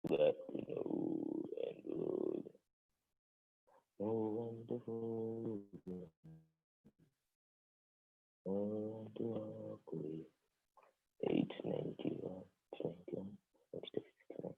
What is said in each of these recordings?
That we know and good. Oh, wonderful. Oh, to walk with 891, 21, 69.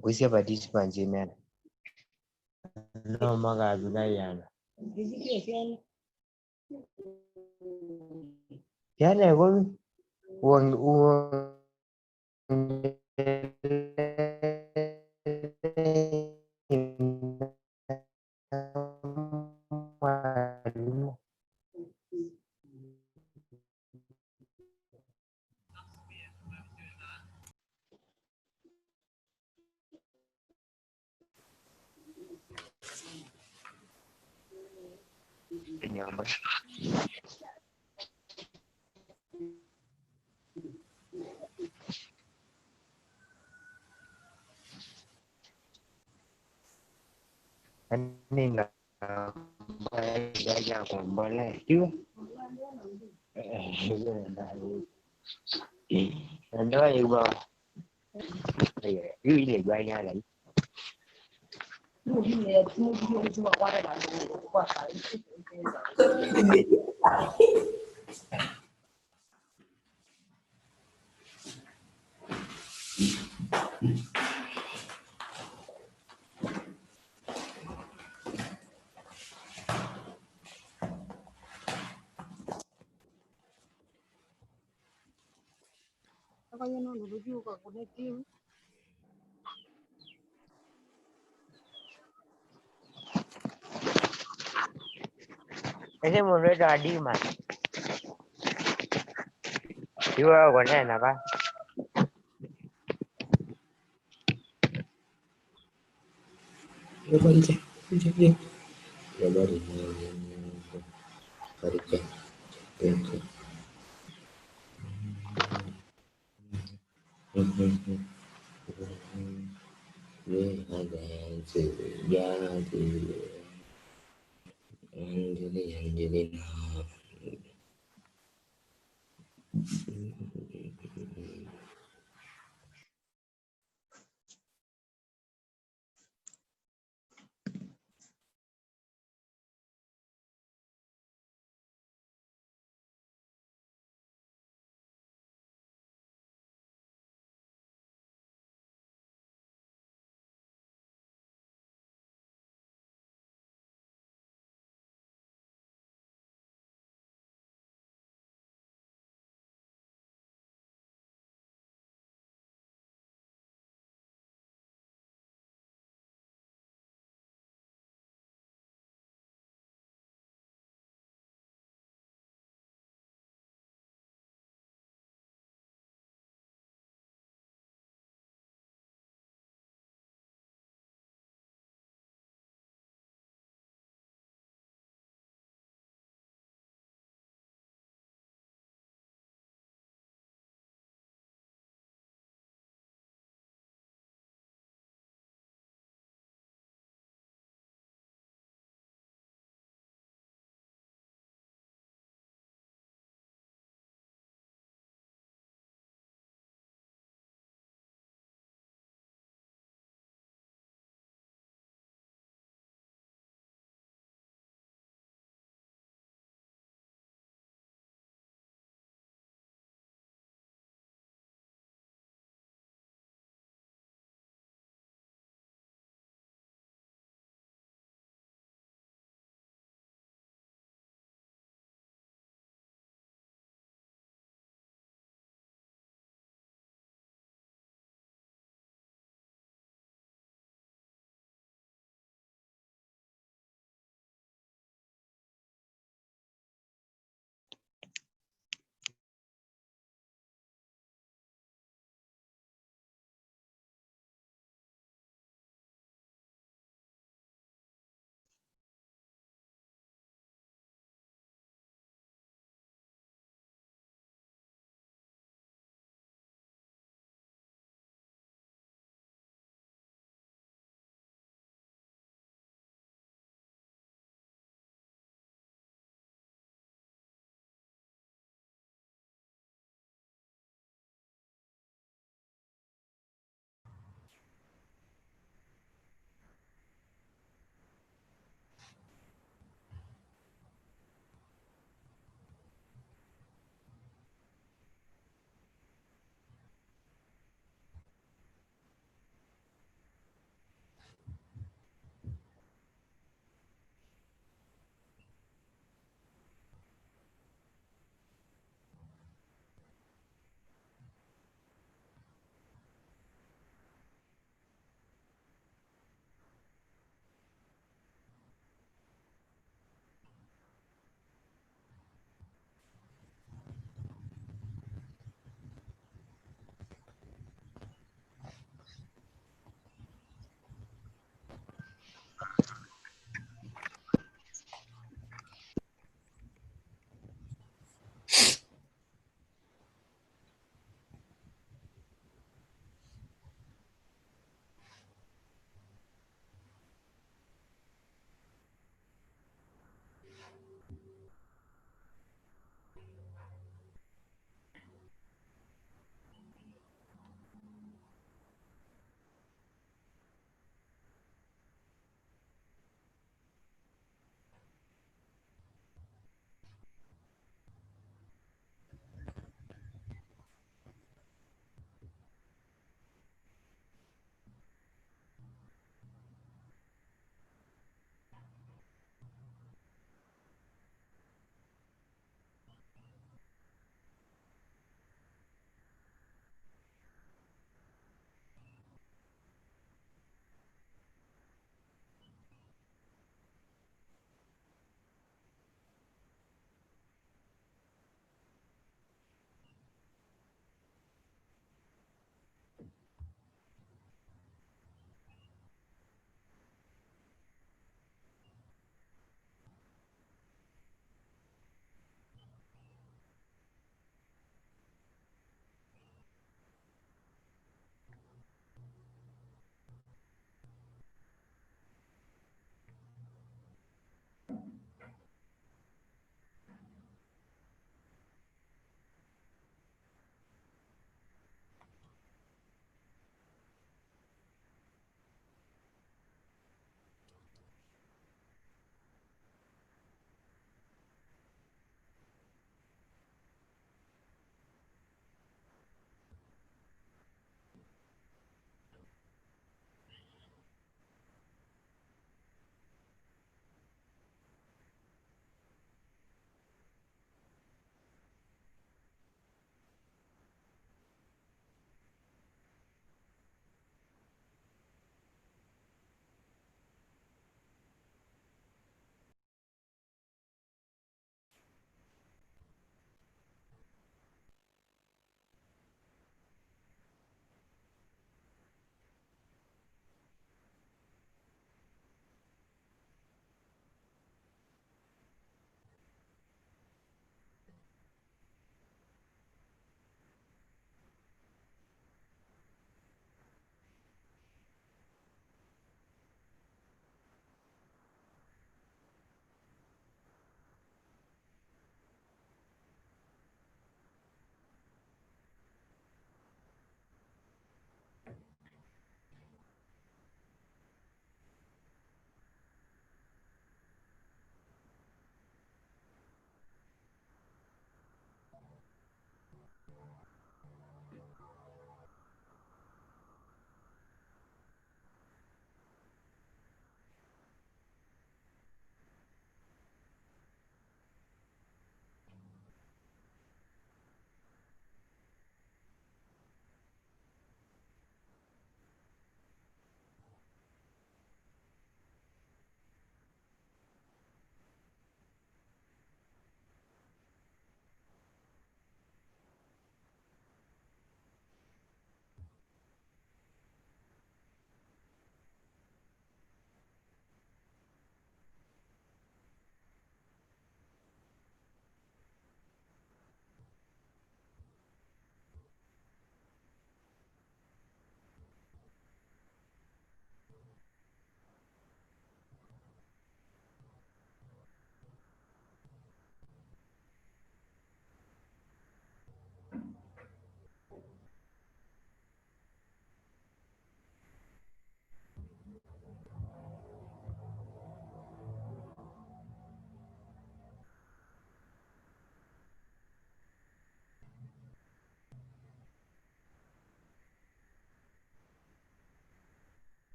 Kusia participants man. No maga bigayana. Yana go anh là ya còn bao lâu chưa anh nói yêu bao yêu liền bay nha lại ese mundo era Dima iba con él acá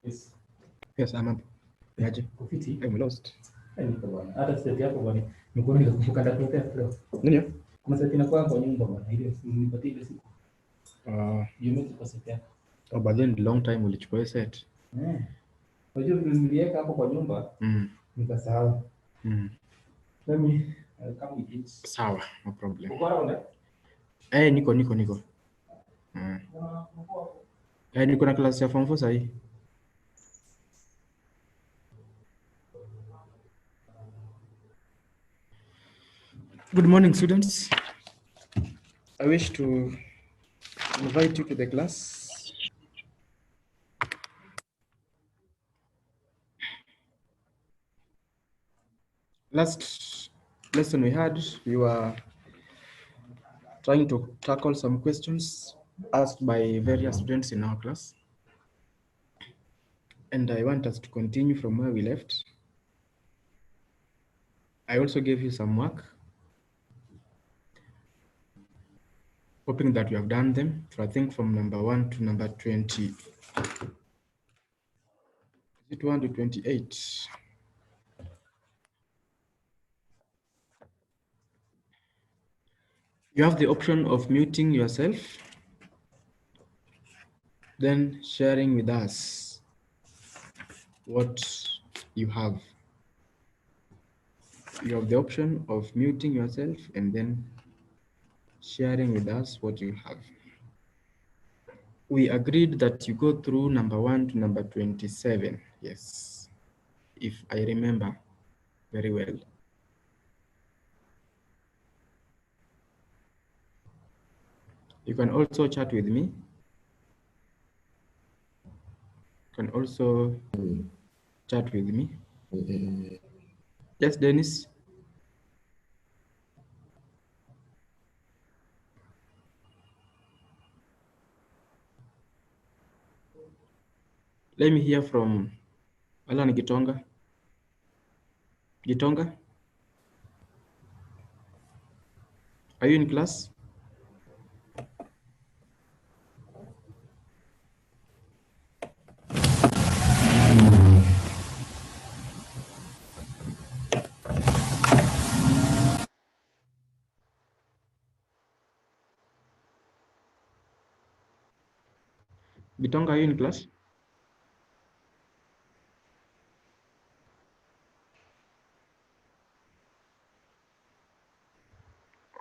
Yes. Yes, I'm up. Yaje. Kufiti. I'm lost. Niko bwana. Hata seti yako bwana. Nikuona nikakumbuka ndakuletea leo. Nini? Kuna seti inakuwa kwa nyumba bwana. Ile nipatie ile siku. Jumeti kwa seti yako. Oh, but then long time ulichukua set. Unajua vile niliweka hapo kwa nyumba. Nikasahau. Let me come with it. Sawa, no problem. Uko around? Niko. Niko na class ya form 4 sahi. Good morning, students. I wish to invite you to the class. Last lesson we had, we were trying to tackle some questions asked by various students in our class. And I want us to continue from where we left. I also gave you some work, hoping that you have done them. So I think from number 1 to number 20. Is it 1 to 28? You have the option of muting yourself, then sharing with us what you have. You have the option of muting yourself and then sharing with us what you have. We agreed that you go through number 1 to number 27. Yes, if I remember very well. You can also chat with me. You can also chat with me. Yes, Dennis. Let me hear from Alan Gitonga. Gitonga? Are you in class? Gitonga, are you in class?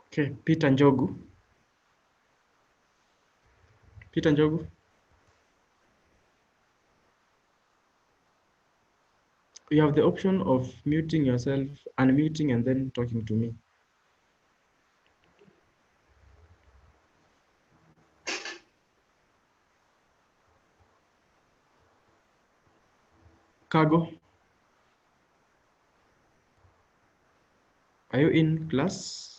Okay, Peter Njogu. Peter Njogu. You have the option of muting yourself, unmuting, and then talking to me. Cargo. Are you in class?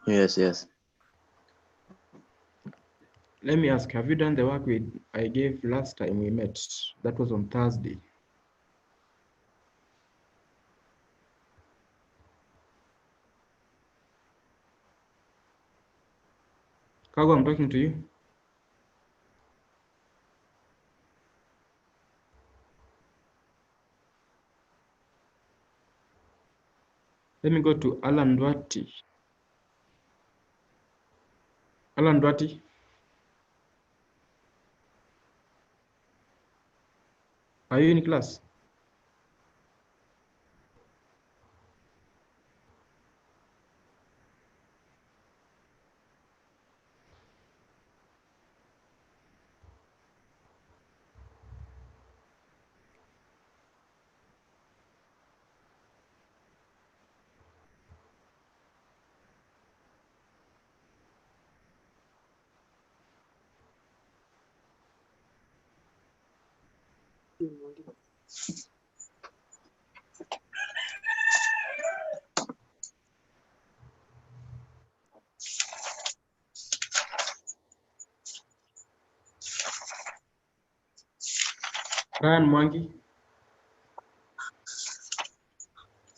Yes. Let me ask, have you done the work I gave last time we met? That was on Thursday. Cargo, I'm talking to you. Let me go to Alan Dwati. Alan Dwati. Are you in class? Ryan Mwangi.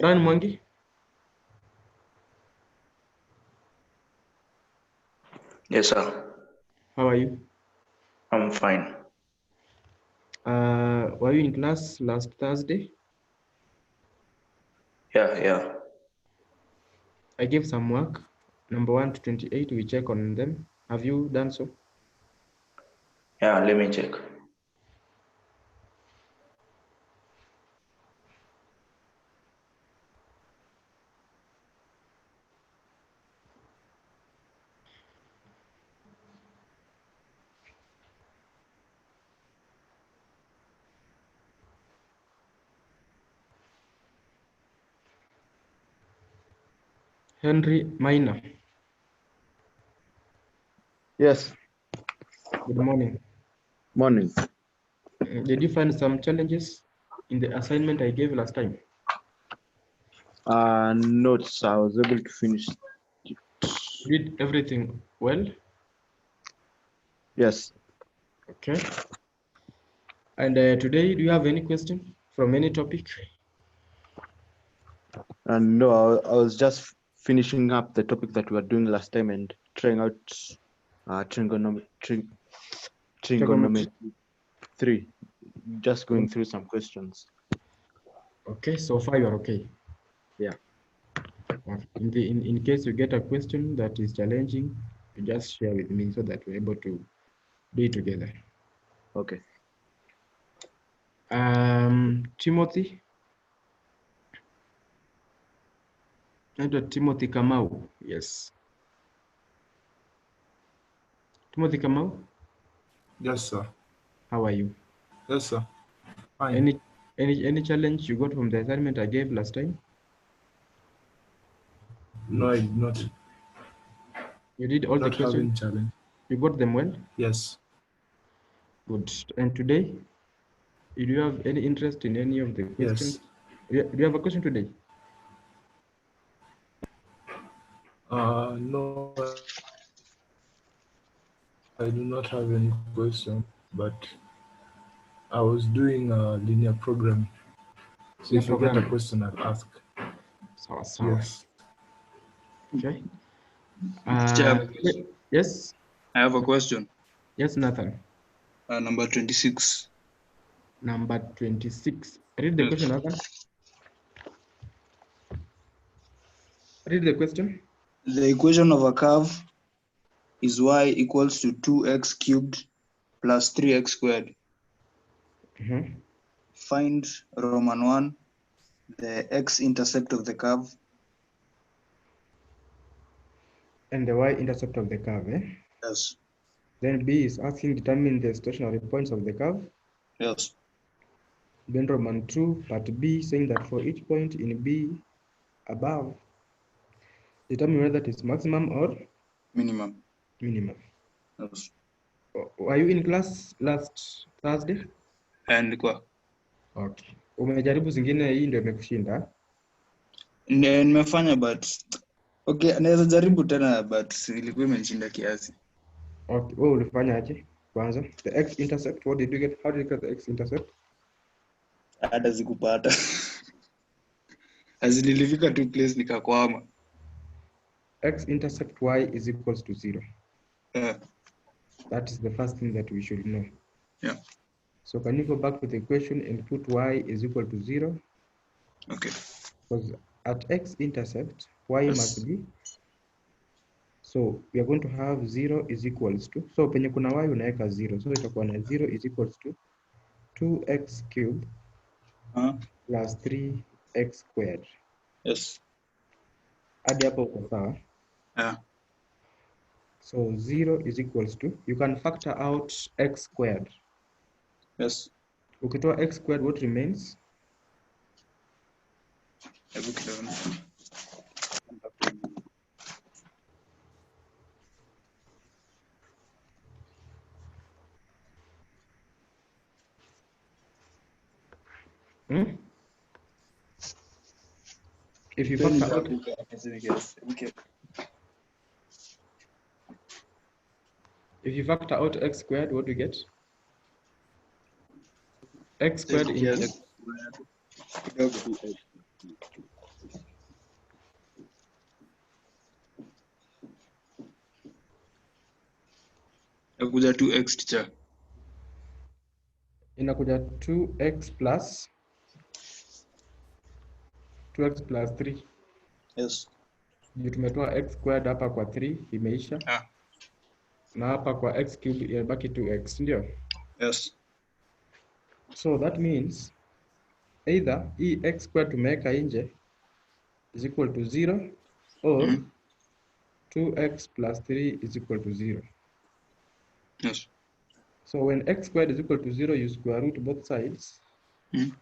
Ryan Mwangi. Yes, sir. How are you? I'm fine. Were you in class last Thursday? Yeah. I gave some work, number 1 to 28. We check on them. Have you done so? Yeah, let me check. Henry Maina, Yes, good morning. morning. Did you find some challenges in the assignment I gave last time? Notes, I was able to finish. Did everything well? Yes. Okay. And today, do you have any question from any topic? And no, I was just finishing up the topic that we were doing last time and trying out trigonometry 3. Just going through some questions. Okay, so far you are okay. Yeah. In case you get a question that is challenging, you just share with me so that we're able to do it together. Okay. Timothy. Timothy Kamau. Yes. Timothy Kamau. Yes, sir. How are you? Yes, sir. Fine. Any challenge you got from the assignment I gave last time? No, I did not. You did all the Not having questions? challenge. You got them well? Yes. Good. And today, do you have any interest in any of the questions? Yes. Do you have a question today? No, I do not have any question, but I was doing linear programming. So if I get a question, I'll ask. Yes. Okay. Teacher, Yes. I have a question. Yes, Nathan. Number 26. Number 26. Read the question, Nathan. Read the question. The equation of a curve is y equals to 2x cubed plus 3x squared. Find Roman 1, the x-intercept of the curve. And the y-intercept of the curve, eh? Yes. Then B is asking determine the stationary points of the curve. Yes. Then Roman 2, part B, saying that for each point in B above, determine whether it is maximum or minimum. Minimum. Yes. Were you in class last Thursday? Nilikuwa. Okay. Umejaribu zingine, hii ndio imekushinda? Nimefanya but okay, naweza jaribu tena but ilikuwa imenishinda kiasi. Okay, wewe ulifanya aje? Kwanza, the x-intercept, what did you get? How did you get the x-intercept? Hata sikupata. Nilifika tu place nikakwama. X-intercept y is equals to 0. Yeah. That is the first thing that we should know. Yeah. So can you go back to the equation and put y is equal to 0? Okay. Because at x-intercept, y must be, so we are going to have 0 is equals to, so penye kuna y unaweka 0, so itakuwa na 0 is equals to 2x cubed plus 3x squared. Yes. Hadi hapo uko sawa? Yeah. So 0 is equals to, you can factor out x squared. Yes. Ukitoa x squared, what remains? If you factor out, x squared, what do you get? X squared into Nakuja 2x teacher. inakuja 2x plus 3. Yes. Juu tumetoa x squared hapa kwa 3 imeisha. Na hapa kwa x cubed inabaki 2x, ndio? Yes. So that means either hii x squared tumeweka nje is equal to 0 or 2x plus 3 is equal to 0. Yes. So when x squared is equal to 0, you square root both sides. You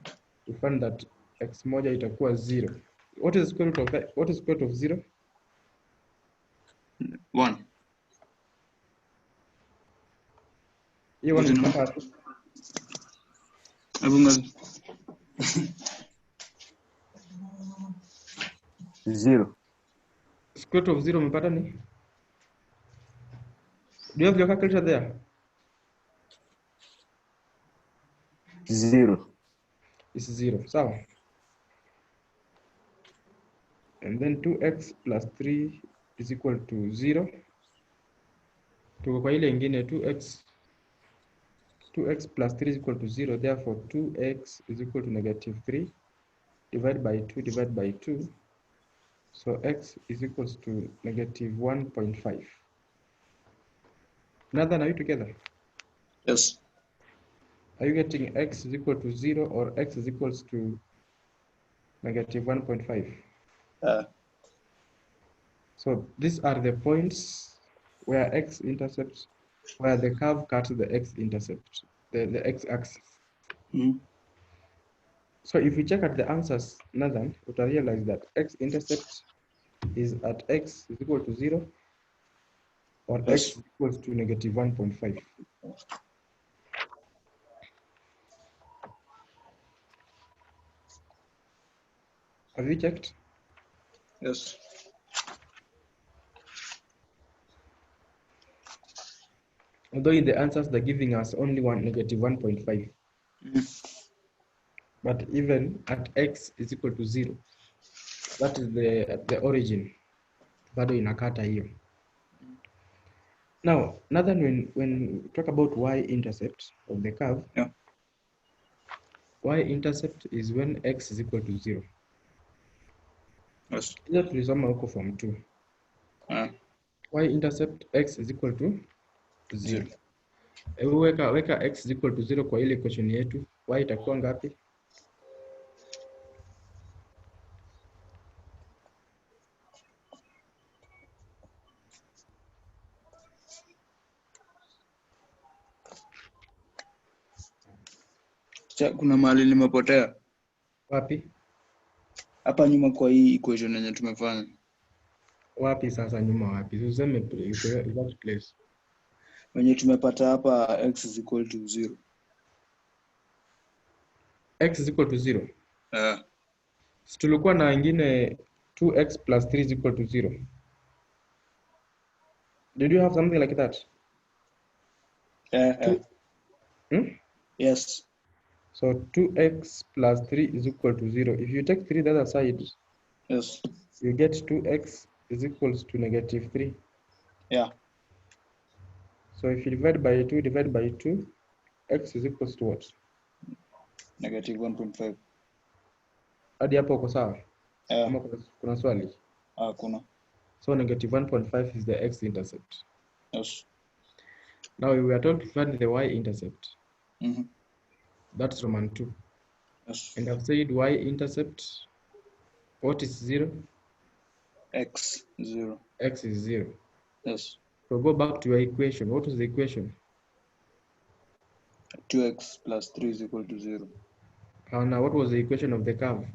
find that x moja itakuwa 0. What is square root of that? What is square root of 0? 1. Hiyo one mpaka wapi? Zero. Square root of 0 umepata ni? Do you have your calculator there? Zero. It's 0. Sawa. And then 2x plus 3 is equal to 0. Tuko kwa ile ingine 2x plus 3 is equal to 0. Therefore 2x is equal to negative 3 divided by 2 divided by 2. So x is equals to negative 1.5. Nathan, are you together? Yes. Are you getting x is equal to 0 or x is equals to negative 1.5? So these are the points where x intercepts, where the curve cuts the x-intercept, the x-axis. So if you check at the answers, Nathan, you will realize that x-intercept is at x is equal to 0 or x is equals to negative 1.5. Have you checked? Yes. Although in the answers they're giving us only negative 1.5. But even at x is equal to 0, that is the origin. Bado inakata hiyo. Now, Nathan, when we talk about y-intercept of the curve, y-intercept is when x is equal to 0. Yes. Hiyo tulisoma huko form 2. Y-intercept x is equal to 0. Weka x is equal to 0 kwa ile equation yetu, y itakuwa ngapi? Kuna mahali nimepotea. Wapi? Hapa nyuma kwa hii equation yenye tumefanya. Wapi sasa nyuma wapi? Useme exact place. Wenye tumepata hapa x is equal to 0. X is equal to 0. So tulikuwa na ingine 2x plus 3 is equal to 0. Did you have something like that? Yes. So 2x plus 3 is equal to 0. If you take 3 the other side, yes, you get 2x is equals to negative 3. Yeah. So if you divide by 2, x is equals to what? Negative 1.5. Hadi hapo uko sawa? Yeah. Ama kuna swali? Kuna. So negative 1.5 is the x-intercept. Yes. Now we are told to find the y-intercept. Mm-hmm. That's Roman 2. Yes. And I've said y-intercept, what is 0? X 0. X is 0. Yes. So go back to your equation. What is the equation? 2x plus 3 is equal to 0. Now what was the equation of the curve?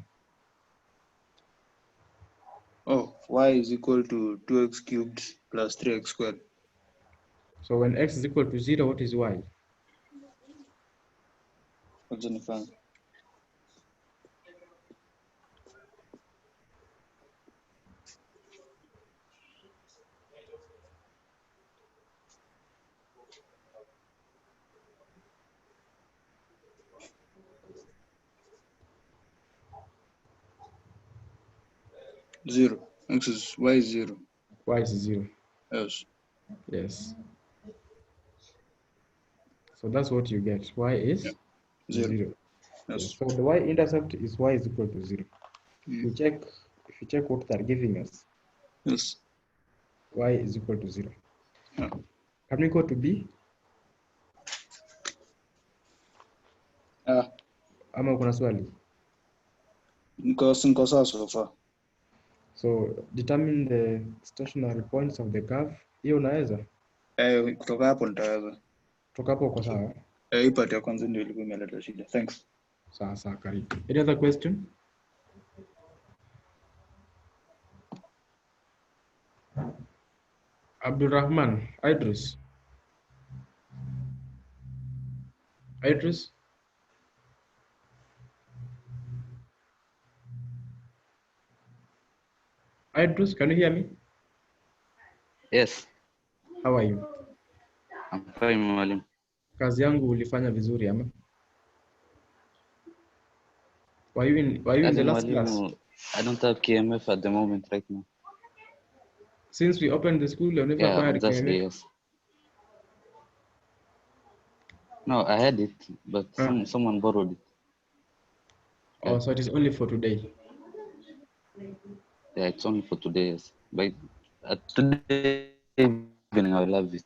Oh, y is equal to 2x cubed plus 3x squared. So when x is equal to 0, what is y? What's in the fun? Zero. X is y is 0. Y is 0. Yes. Yes. So that's what you get. Y is? Zero. Yes. Yes. So the y-intercept is y is equal to 0. Mm. If you check what they're giving us, Yes. y is equal to 0. Yeah. Can we go to B? Ama kuna swali? Niko sawa so far. So determine the stationary points of the curve. Hiyo unaweza? Kutoka hapo nitaweza. Kutoka hapo uko sawa? Hii part ya kwanza ndio ilikuwa imeleta shida. Thanks. Sawa, karibu. Any other question? Abdulrahman, Idris. Idris? Idris, can you hear me? Yes, How are you? I'm fine, mwalimu. Kazi yangu ulifanya vizuri ama? Were you in the last class? I don't have KMF at the moment right now. Since we opened the school, you never acquired that's KMF? yes. No, I had it, but someone borrowed it. Oh, so it is only for today? Yeah, it's only for today, yes. But today evening, I will have it.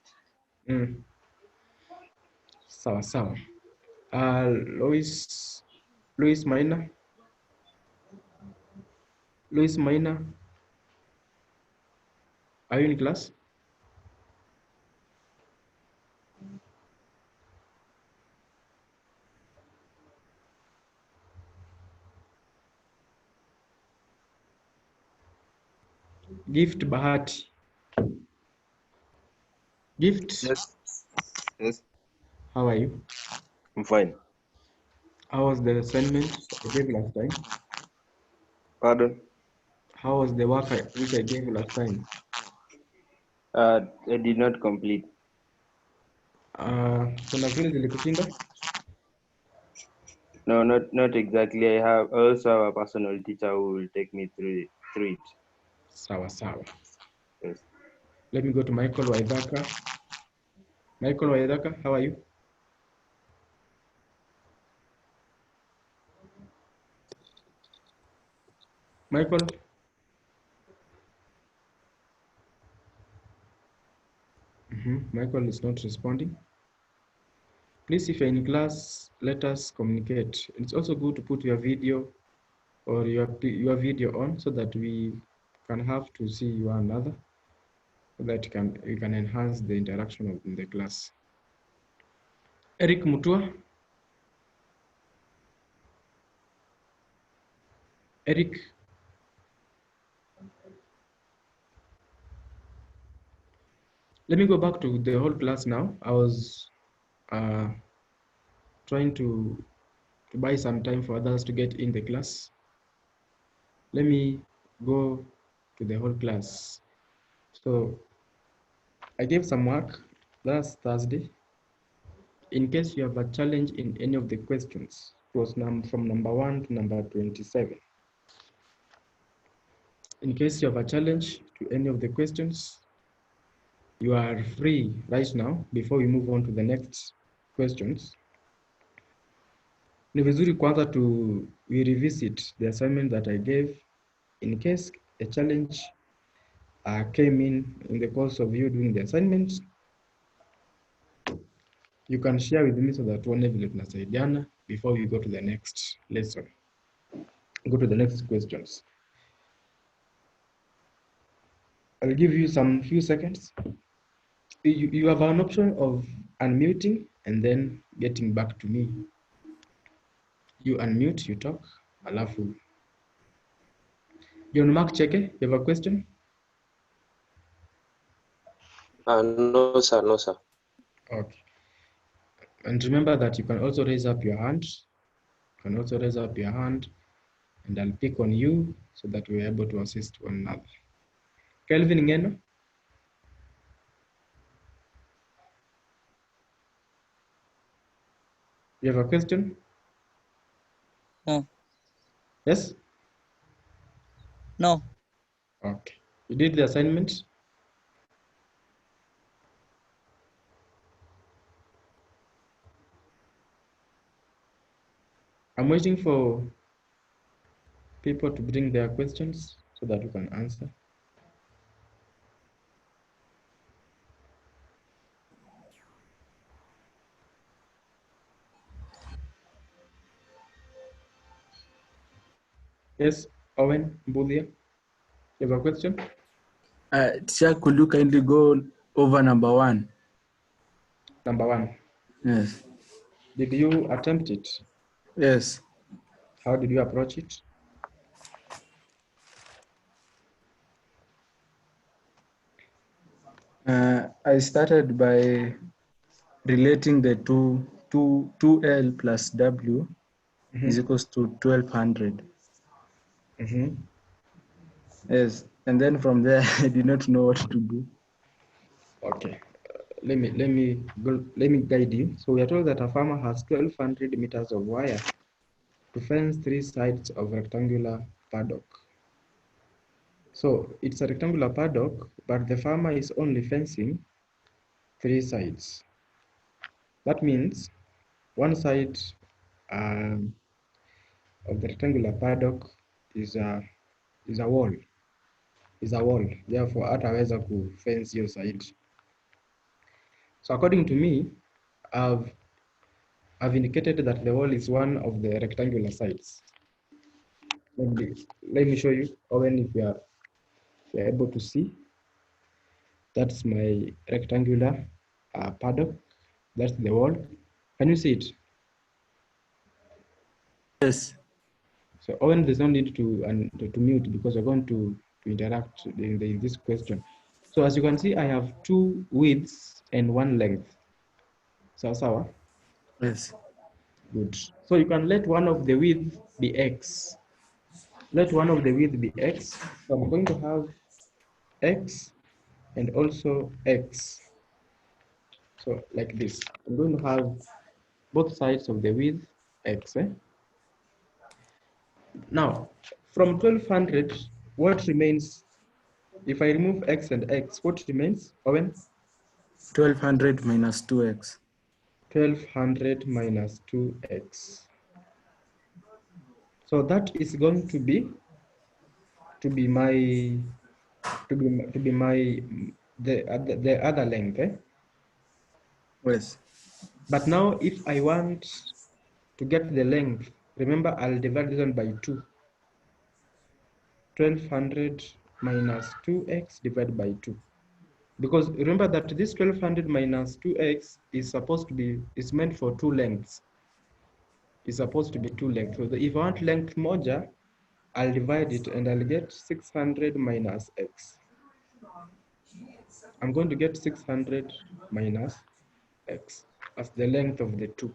Sawa. Louis Maina. Louis Maina. Are you in class? Gift Bahati. Gift. Yes. How are you? I'm fine. How was the assignment I gave last time? Pardon? How was the work which I gave last time? I did not complete. Kuna vile zilikushinda? No, not exactly. I also have a personal teacher who will take me through it. Sawa. Yes. Let me go to Michael Waithaka. Michael Waithaka, how are you? Michael? Michael is not responding. Please, if you're in class, let us communicate. It's also good to put your video or your video on so that we can have to see one another, so that you can enhance the interaction in the class. Eric Mutua. Eric. Let me go back to the whole class now. I was trying to buy some time for others to get in the class. Let me go to the whole class. So I gave some work last Thursday. In case you have a challenge in any of the questions, it was from number 1 to number 27. In case you have a challenge to any of the questions, you are free right now before we move on to the next questions. Ni vizuri kwanza we revisit the assignment that I gave. In case a challenge came in the course of you doing the assignments, you can share with me so that tuone vile tunasaidiana before we go to the next lesson. Go to the next questions. I'll give you some few seconds. You have an option of unmuting and then getting back to me. You unmute, you talk, alafu. John Mark Cheke, you have a question? No, sir. Okay. And remember that you can also raise up your hand. And I'll pick on you so that we're able to assist one another. Kelvin Ngeno? You have a question? No. Yes? No. Okay. You did the assignment? I'm waiting for people to bring their questions so that we can answer. Yes, Owen Mbulia, you have a question? Teacher, could you kindly go over number 1? Number 1. Yes. Did you attempt it? Yes. How did you approach it? I started by relating the 2L plus W is equals to 1200. Yes, and then from there I did not know what to do. Okay, let me guide you. So we are told that a farmer has 1200 meters of wire to fence 3 sides of rectangular paddock. So it's a rectangular paddock, but the farmer is only fencing 3 sides. That means one side of the rectangular paddock is a wall. Therefore, hataweza ku fence your side. So according to me, I've indicated that the wall is one of the rectangular sides. Let me show you, Owen, if you are able to see. That's my rectangular paddock. That's the wall. Can you see it? Yes. So Owen, there's no need to mute because we're going to interact in this question. So as you can see, I have 2 widths and 1 length. Sawa? Yes. Good. So you can let one of the width be x. Let one of the width be x. So I'm going to have x and also x. So like this. I'm going to have both sides of the width x. Now, from 1200, what remains? If I remove x and x, what remains, Owen? 1200 minus 2x. 1200 minus 2x. So that is going to be my the other length. Yes. But now if I want to get the length, remember I'll divide this one by 2. 1200 minus 2x divided by 2. Because remember that this 1200 minus 2x is meant for 2 lengths. It's supposed to be 2 lengths. So if I want length moja, I'll divide it and I'll get 600 minus x. I'm going to get 600 minus x as the length of the 2.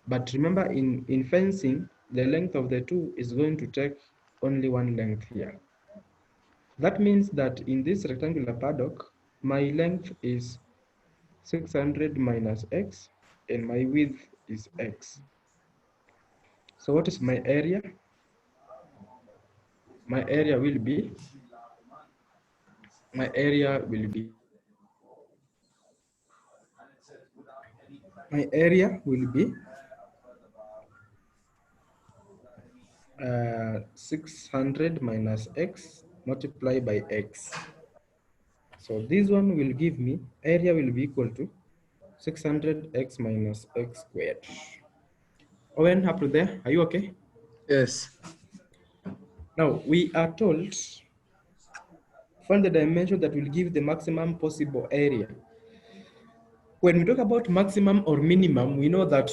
But remember in fencing, the length of the 2 is going to take only 1 length here. That means that in this rectangular paddock, my length is 600 minus x and my width is x. So what is my area? My area will be 600 minus x multiplied by x. So this one will give me, area will be equal to 600x minus x squared. Owen, up to there, are you okay? Yes. Now, we are told, find the dimension that will give the maximum possible area. When we talk about maximum or minimum, we know that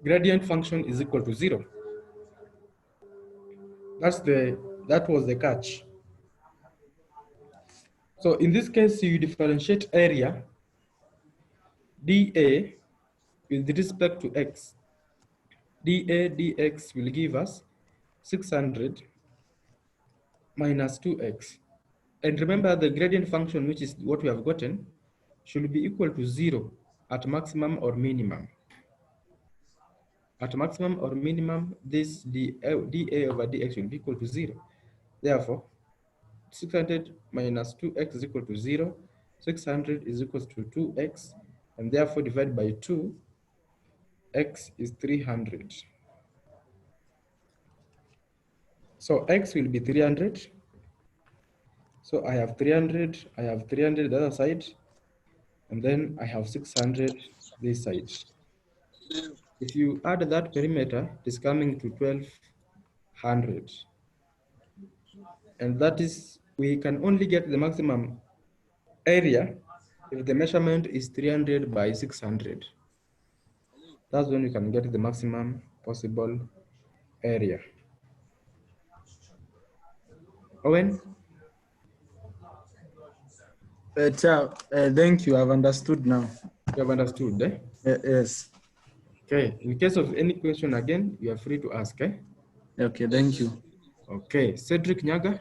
gradient function is equal to 0. That was the catch. So in this case, you differentiate area dA with respect to x. dA dx will give us 600 minus 2x. And remember the gradient function, which is what we have gotten, should be equal to 0 at maximum or minimum. At maximum or minimum, this dA over dx will be equal to 0. Therefore, 600 minus 2x is equal to 0. 600 is equal to 2x, and therefore divide by 2. x is 300. So x will be 300. So I have 300, I have 300 the other side, and then I have 600 this side. If you add that perimeter, it is coming to 1200. And that is, we can only get the maximum area if the measurement is 300 by 600. That's when you can get the maximum possible area. Owen? Thank you. I've understood now. You have understood, eh? Yes. Okay. In case of any question again, you are free to ask, eh? Okay, thank you. Okay. Cedric Nyaga?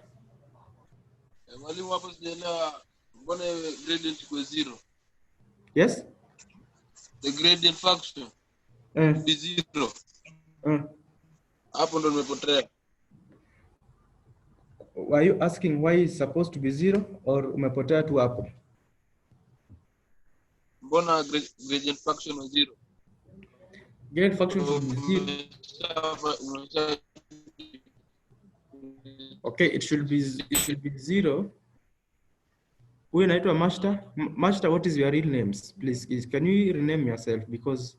Mwalimu hapo sijaelewa mbona gradient iko 0? Yes? The gradient function be 0. Hapo ndo nimepotea. Were you asking why it's supposed to be 0 or umepotea tu hapo? Mbona gradient function was 0? Gradient function should be 0. Okay, it should be 0. Who unaitwa Master? Master, what is your real names? Please, can you rename yourself? Because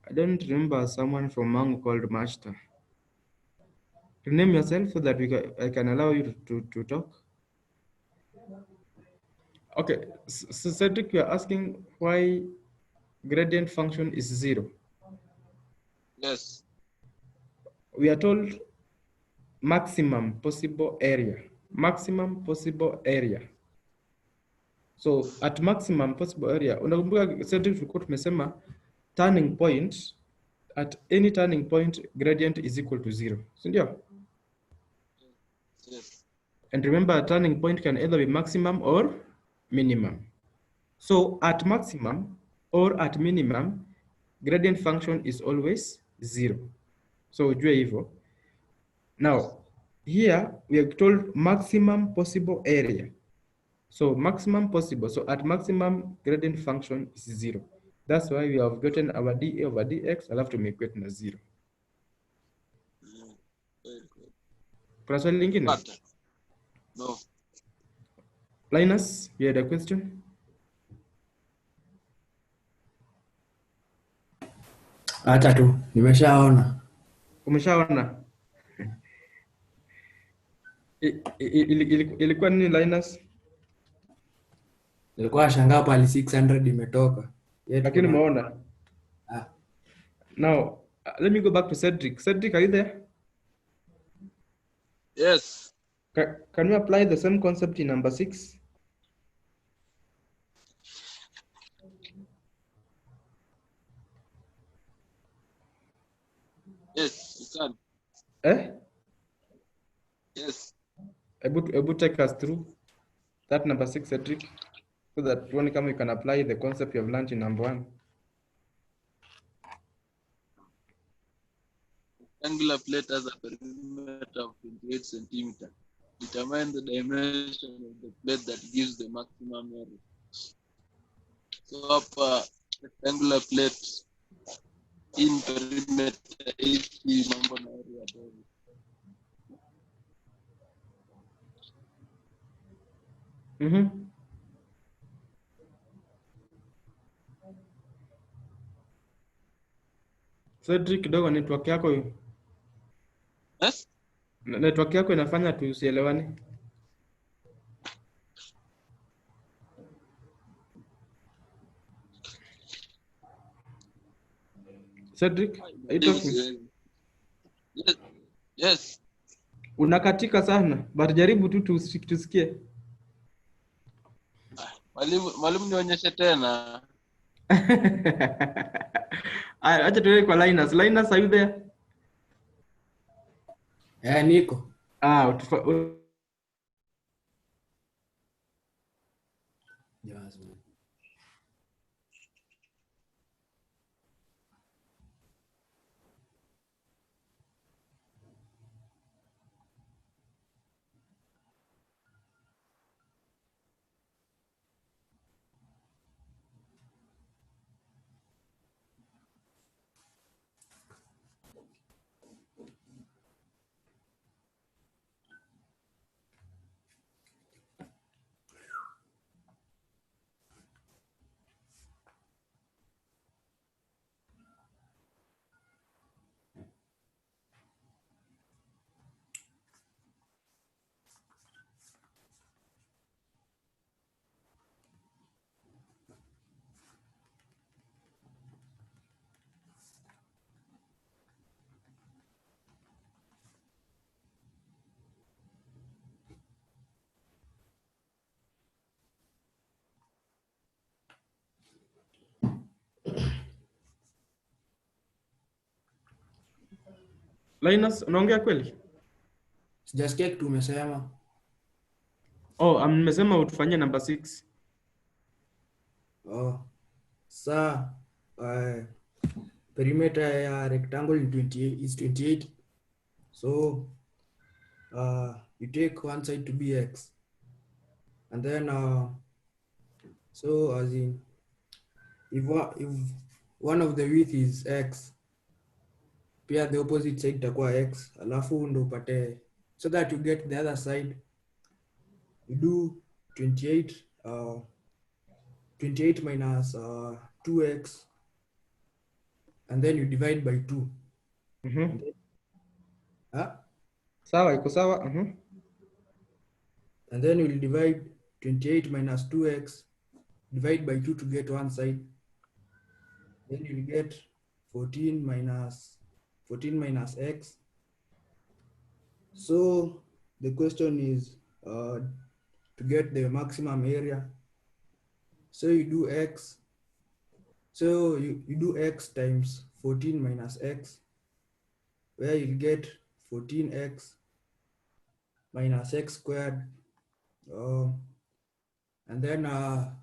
I don't remember someone from Mang'u called Master. Rename yourself so that I can allow you to talk. Okay, so Cedric, you are asking why gradient function is 0. Yes. We are told maximum possible area. Maximum possible area. So at maximum possible area, unakumbuka Cedric tulikuwa tumesema turning point, at any turning point gradient is equal to 0. So ndio? Yes. And remember, a turning point can either be maximum or minimum. So at maximum or at minimum, gradient function is always 0. So ujue hivyo. Now, here we are told maximum possible area. So maximum possible. So at maximum, gradient function is 0. That's why we have gotten our dA over dx. I'll have to make it na 0. Kuna swali lingine? No. Linus, you had a question? Acha tu, nimeshaona. Umeshaona? Ilikuwa nini Linus? Nilikuwa nashangaa pale 600 imetoka. Lakini umeona? Now, let me go back to Cedric. Cedric, are you there? Yes. Can you apply the same concept in number 6? Yes, you can. Eh? Yes. Able take us through that number 6, Cedric, so that when you can apply the concept you have learned in number 1. Angular plate has a perimeter of 28 centimeters. Determine the dimension of the plate that gives the maximum area. So hapa rectangular plate in perimeter hii mambo na area dogo. Cedric, kidogo network yako hiyo. Yes? Network yako inafanya tusielewane. Cedric, are you talking? Yes. Yes. Unakatika sana, but jaribu tu tusikie. Mwalimu nionyeshe tena. Acha tuwe kwa Linus. Linus, are you there? Niko. Yes, man. Linus, unaongea kweli? Sijasikia kitu umesema. Oh, nimesema utufanyie number 6. Oh. Sa perimeter ya rectangle is 28. So you take one side to be x. And then so as in if one of the width is x, pia the opposite side itakuwa x, alafu ndo upate, so that you get the other side, you do 28 minus 2x, and then you divide by 2. Sawa, iko sawa. And then you will divide 28 minus 2x, divide by 2 to get one side. Then you will get 14 minus x. So the question is to get the maximum area. So you do x. So you do x times 14 minus x, where you'll get 14x minus x squared. And then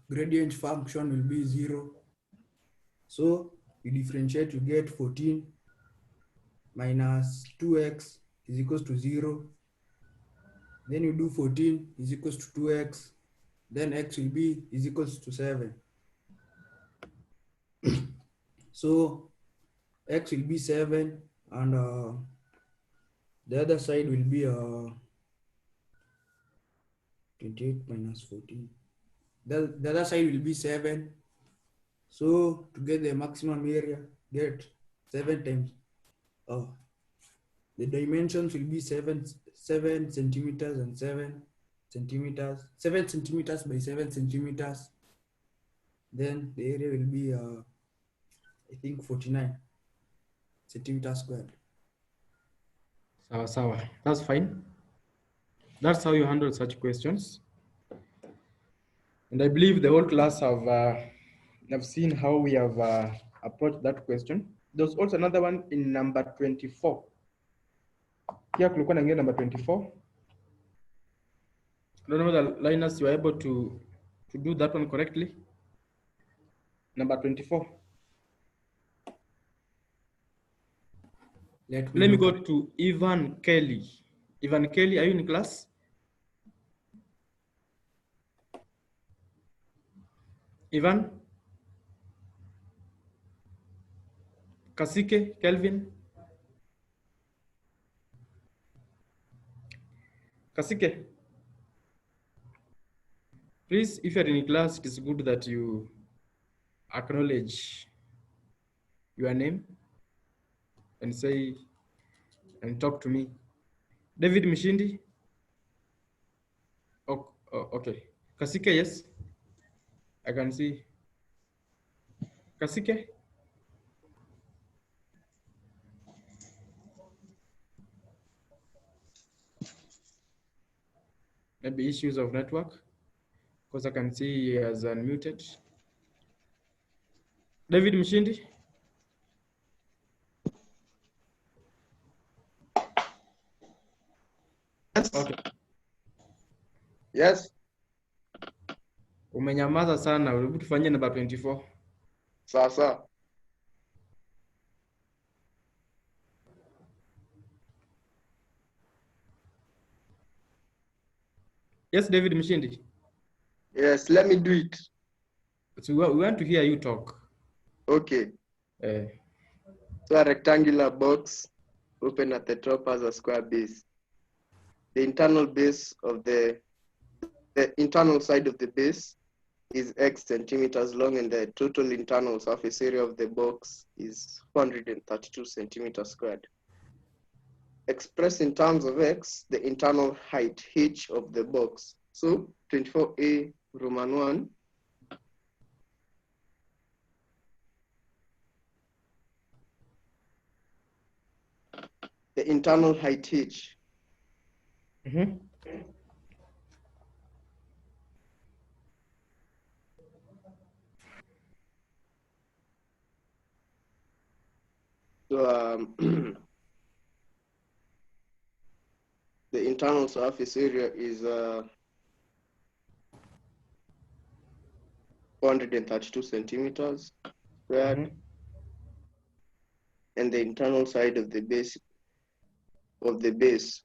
gradient function will be 0. So you differentiate, you get 14 minus 2x is equals to 0. Then you do 14 is equals to 2x. Then x will be is equals to 7. So x will be 7, and the other side will be 28 minus 14. The other side will be 7. So to get the maximum area, get 7 times. The dimensions will be 7 centimeters and 7 centimeters. 7 centimeters by 7 centimeters. Then the area will be I think 49 centimeters squared. Sawa. That's fine. That's how you handle such questions. And I believe the whole class have seen how we have approached that question. There's also another one in number 24. Here, kulikuwa na ingine number 24. I don't know whether Linus, you are able to do that one correctly. Number 24. Let me go to Ivan Kelly. Ivan Kelly, are you in class? Ivan? Kasike, Kelvin? Kasike? Please, if you're in class, it is good that you acknowledge your name and say, and talk to me. David Mshindi? Oh, okay. Kasike, yes. I can see. Kasike? Maybe issues of network, because I can see he has unmuted. David Mshindi? Yes. Okay. Yes. Umenyamaza sana, hebu tufanyie number 24. Sawa. Yes, David Mshindi. Yes, let me do it. So we want to hear you talk. Okay. So a rectangular box open at the top has a square base. The internal base of the internal side of the base is x centimeters long, and the total internal surface area of the box is 432 centimeters squared. Expressed in terms of x, the internal height h of the box. So 24a Roman 1 the internal height h. So internal surface area is 432 centimeters squared, and the internal side of the base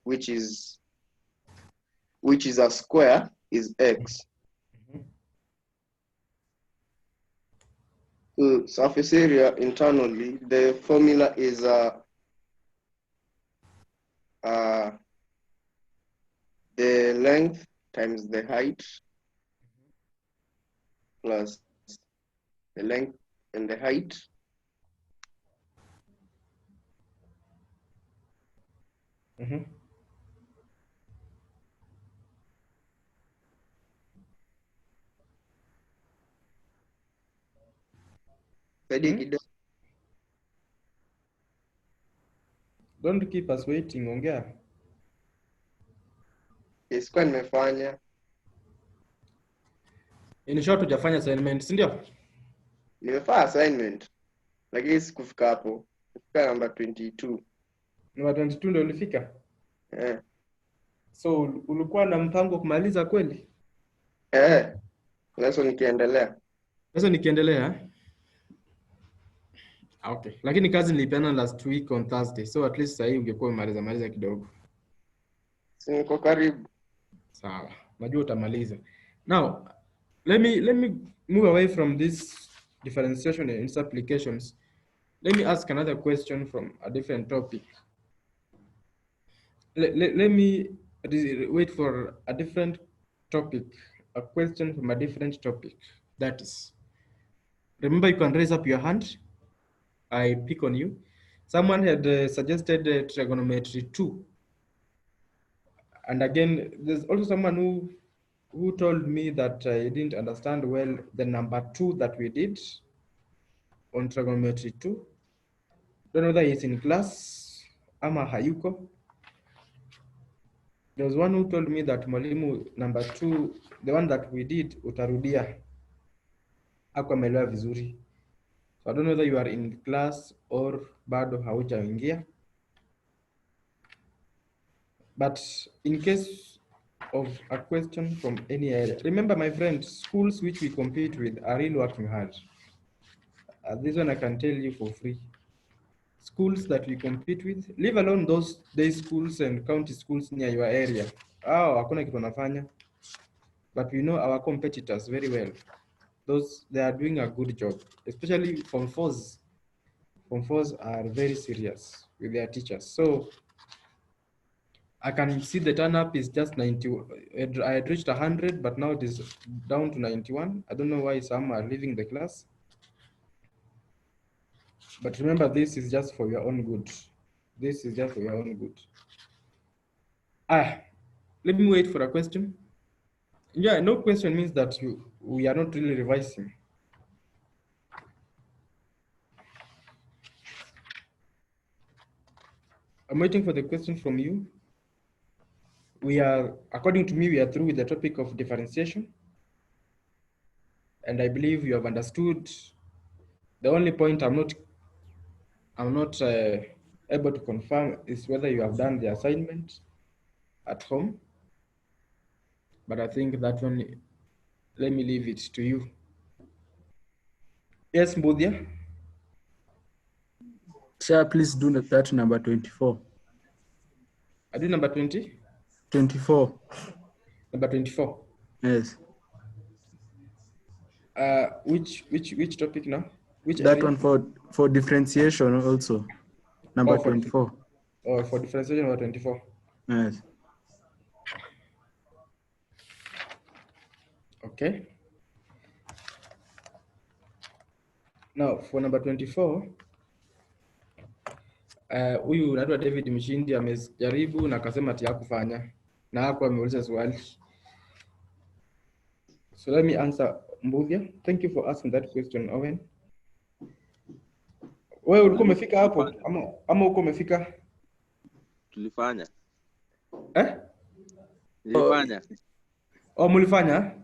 which is a square, is x. So surface area internally, the formula is the length times the height plus the length and the height Don't keep us waiting, ongea. Sikuwa nimefanya. In short, hujafanya assignment, si ndio? Nimefanya assignment. Lakini sikufika hapo. Kufika namba 22. Namba 22 ndio ulifika? So ulikuwa na mpango kumaliza kweli? Lesson nikiendelea. Lesson nikiendelea? Okay. Lakini kazi nilipeana last week on Thursday. So at least sasa ungekuwa umaliza kidogo. Niko karibu. Sawa. Najua utamaliza. Now, let me move away from this differentiation and its applications. Let me ask another question from a different topic. Let me wait for a different topic, a question from a different topic. That is, remember you can raise up your hand. I pick on you. Someone had suggested trigonometry 2. And again, there's also someone who told me that he didn't understand well the number 2 that we did on trigonometry 2. Don't know whether he's in class, ama hayuko. There was one who told me that mwalimu number 2, the one that we did, utarudia. Hakuwa ameelewa vizuri. So I don't know whether you are in class or bado haujaingia. But in case of a question from any area, remember my friends, schools which we compete with are really working hard. This one I can tell you for free. Schools that we compete with, leave alone those day schools and county schools near your area. Hakuna kitu wanafanya. But we know our competitors very well. They are doing a good job, especially Form 4s. Form 4s are very serious with their teachers. So I can see the turn up is just 90. I had reached 100, but now it is down to 91. I don't know why some are leaving the class. But remember, this is just for your own good. This is just for your own good. Let me wait for a question. Yeah, no question means that we are not really revising. I'm waiting for the question from you. According to me, we are through with the topic of differentiation. And I believe you have understood. The only point I'm not able to confirm is whether you have done the assignment at home. But I think that one, let me leave it to you. Yes, Mbudia? Sir, please do that number 24. I do number 20? 24. Number 24? Yes. Which topic now? Which that area? one for differentiation also. Number 24. For differentiation, number 24. Yes. Okay. Now for number 24, huyu anaitwa David Mshindi amejaribu na akasema ati hakufanya na hakuwa ameuliza swali. So let me answer Mbudia. Thank you for asking that question, Owen. Wewe ulikuwa umefika hapo ama uko umefika? Tulifanya. Nilifanya. Mulifanya?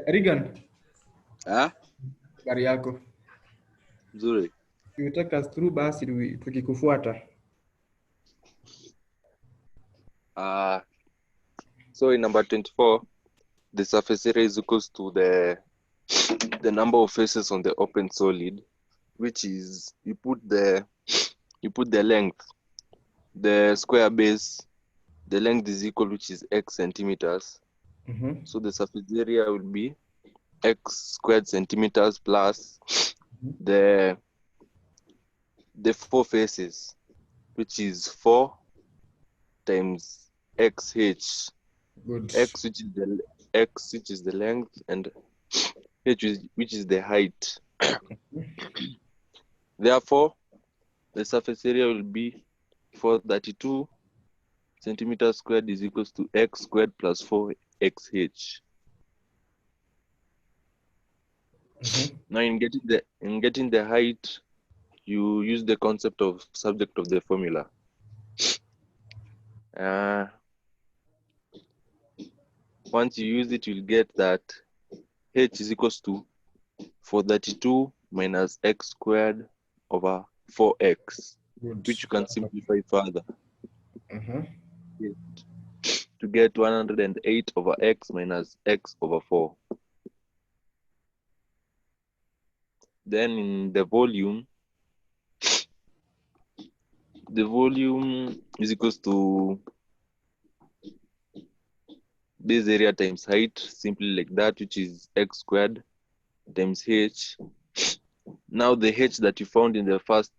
Regan. Habari yako? Nzuri. You take us through basi tukikufuata. So in number 24, the surface area is equals to the number of faces on the open solid, which is you put the length, the square base, the length is equal, which is x centimeters. So the surface area will be x squared centimeters plus the 4 faces, which is 4 times xh. Good. X which is the length, and h which is the height. Therefore, the surface area will be 432 centimeters squared is equals to x squared plus 4xh. Now, in getting the height, you use the concept of subject of the formula. Once you use it, you'll get that h is equals to 432 minus x squared over 4x, which you can simplify further to get 108 over x minus x over 4. Then in the volume is equals to base area times height, simply like that, which is x squared times h. Now the h that you found in the first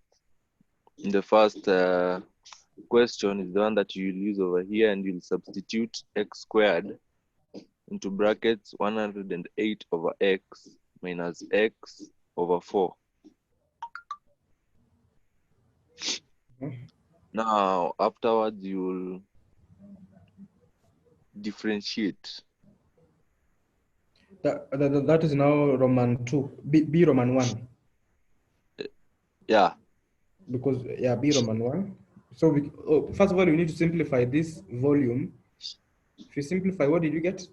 question is the one that you'll use over here, and you'll substitute x squared into brackets 108 over x minus x over 4. Now afterwards you'll differentiate. That is now Roman 2, B Roman 1. Yeah. Because, yeah, B Roman 1. So, first of all, you need to simplify this volume. If you simplify, what did you get?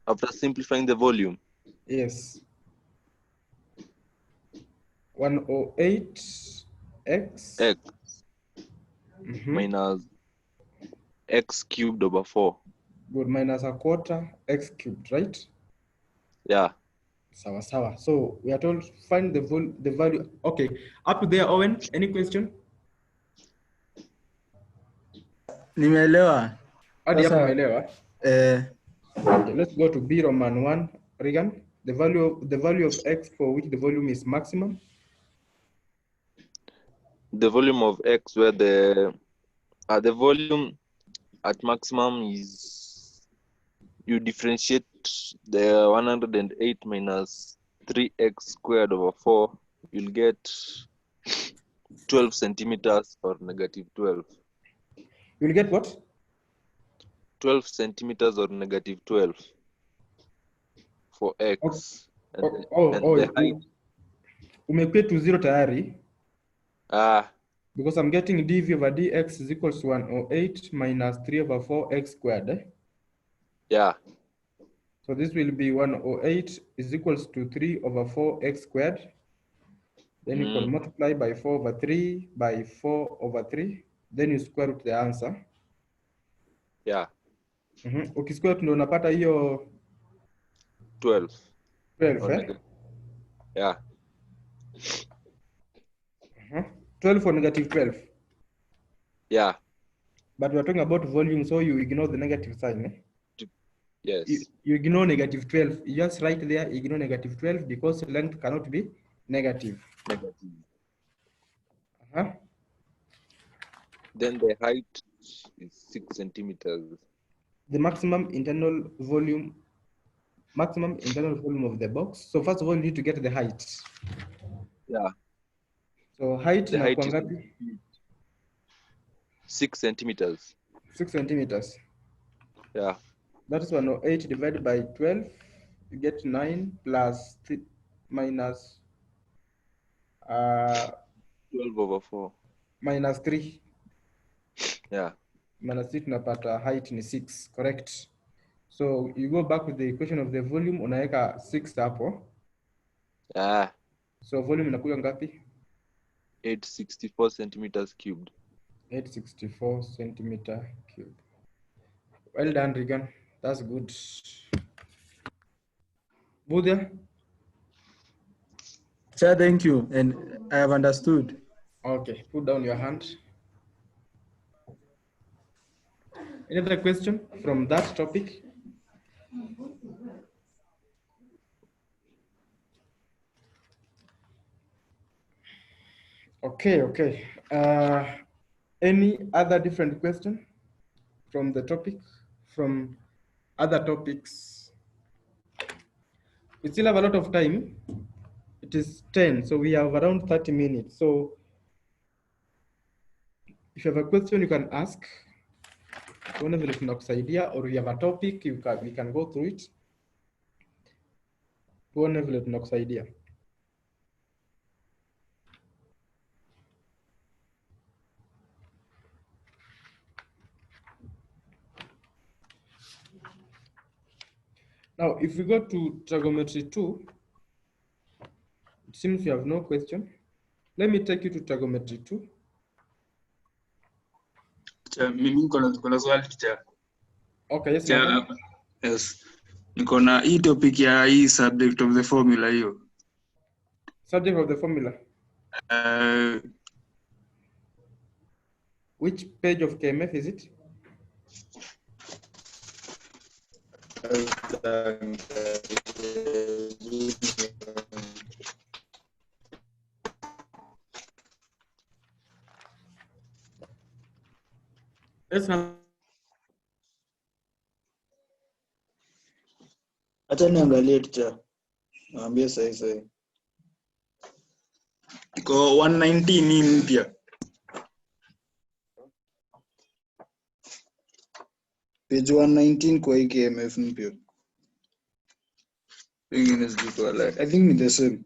After simplifying the volume? Yes. 108 x minus x cubed over 4. Good, minus a quarter x cubed, right? Yeah. Sawa. So we are told find the value. Okay, up to there, Owen. Any question? Nimeelewa. Hadi hapo umeelewa? Okay, let's go to B Roman 1. Regan, the value of x for which the volume is maximum. The volume of x where the volume at maximum is, you differentiate the 108 minus 3x squared over 4, you'll get 12 centimeters or negative 12. You'll get what? 12 centimeters or negative 12 for x. And the height. Umekuwa to 0 tayari. Because I'm getting dv over dx is equals to 108 minus 3 over 4x squared. Yeah. So this will be 108 is equals to 3 over 4x squared. Then you can multiply by 4 over 3 by 4 over 3. Then you square root the answer. Yeah. Ukisquare ndio unapata hiyo 12. 12, Yeah. 12 or negative 12. Yeah. But we're talking about volume, so you ignore the negative sign. Yes. You ignore negative 12. You just write there, ignore negative 12 because length cannot be negative. Then the height is 6 centimeters. The maximum internal volume of the box. So first of all, you need to get the height. Yeah. So height the height is 6 centimeters. 6 centimeters. Yeah. That is 108 divided by 12. You get 9 plus 3 minus 12 over 4. Minus 3. Yeah. Minus 3 tunapata height ni 6, correct? So you go back with the equation of the volume, unaweka 6 hapo. So volume inakuwa ngapi? 864 centimeters cubed. 864 centimeter cube. Well done, Regan. That's good. Buddha? Sir, thank you. And I have understood. Okay, put down your hand. Any other question from that topic? Okay. Any other different question from the topic, from other topics? We still have a lot of time. It is 10, so we have around 30 minutes. So if you have a question, you can ask. Whenever you tunakusaidia, or you have a topic, we can go through it. Whenever tunakusaidia. Now, if we go to trigonometry 2, it seems you have no question. Let me take you to trigonometry 2. Mimi kuna swali teacher. Okay, yes, yes. Niko na hii topic ya hii subject of the formula hiyo. Subject of the formula. Which page of KMF is it? Yes, Acha niangalie teacher. Naambia sahi. Iko 119 ni mpya. Page 119 kwa hii KMF mpya. Pengine ziko like I think ni the same.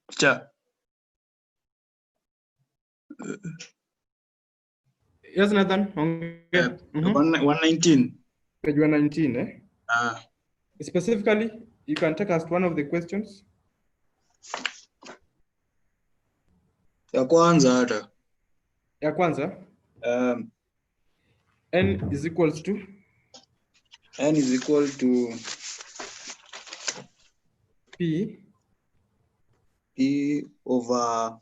Teacher. Yes, Nathan. 119. Page 119, eh? Ah. Specifically, you can take us one of the questions. Ya kwanza hata. Ya kwanza? N is equals to? N is equal to P over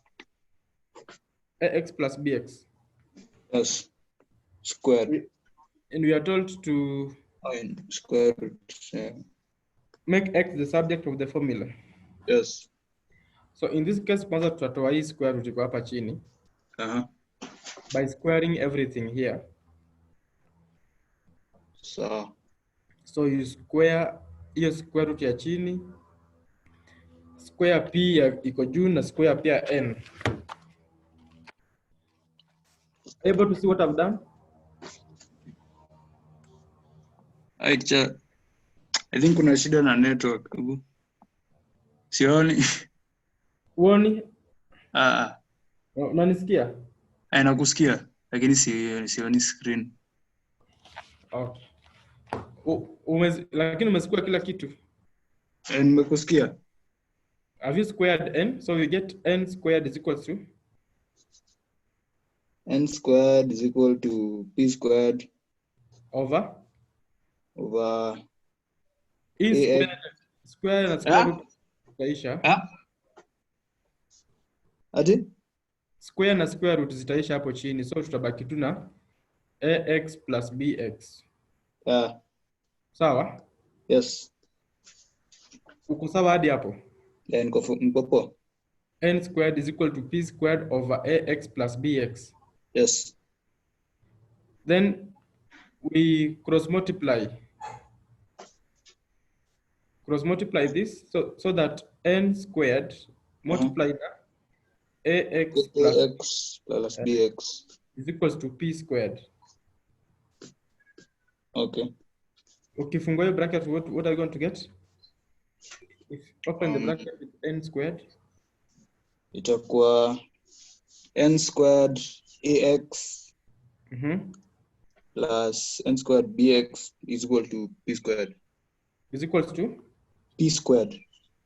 AX plus BX. Yes. Square. And we are told to square root. Yeah. Make X the subject of the formula. Yes. So in this case, kwanza tutatoa hii square root iko hapa chini. By squaring everything here. So you square hiyo square root ya chini. Square P iko juu na square pia N. Able to see what I've done? I think kuna shida na network. Sioni. Uoni? Ah. Unanisikia? Nakusikia lakini sioni screen. Okay. Lakini umesikia kila kitu? Nimekusikia. Have you squared N? So you get N squared is equal to? N squared is equal to P squared over A square na square root zitaisha. Ati? Square na square root zitaisha hapo chini, so tutabaki tu na AX plus BX. Yeah. Sawa? Yes. Uko sawa hadi hapo? Yeah, niko poa. N squared is equal to P squared over AX plus BX. Yes. Then we cross multiply this so that N squared multiplied AX plus BX is equals to P squared. Okay. Ukifungua hiyo bracket, what are you going to get? If open the bracket with N squared, itakuwa N squared AX plus N squared BX is equal to P squared. Is equals to? P squared.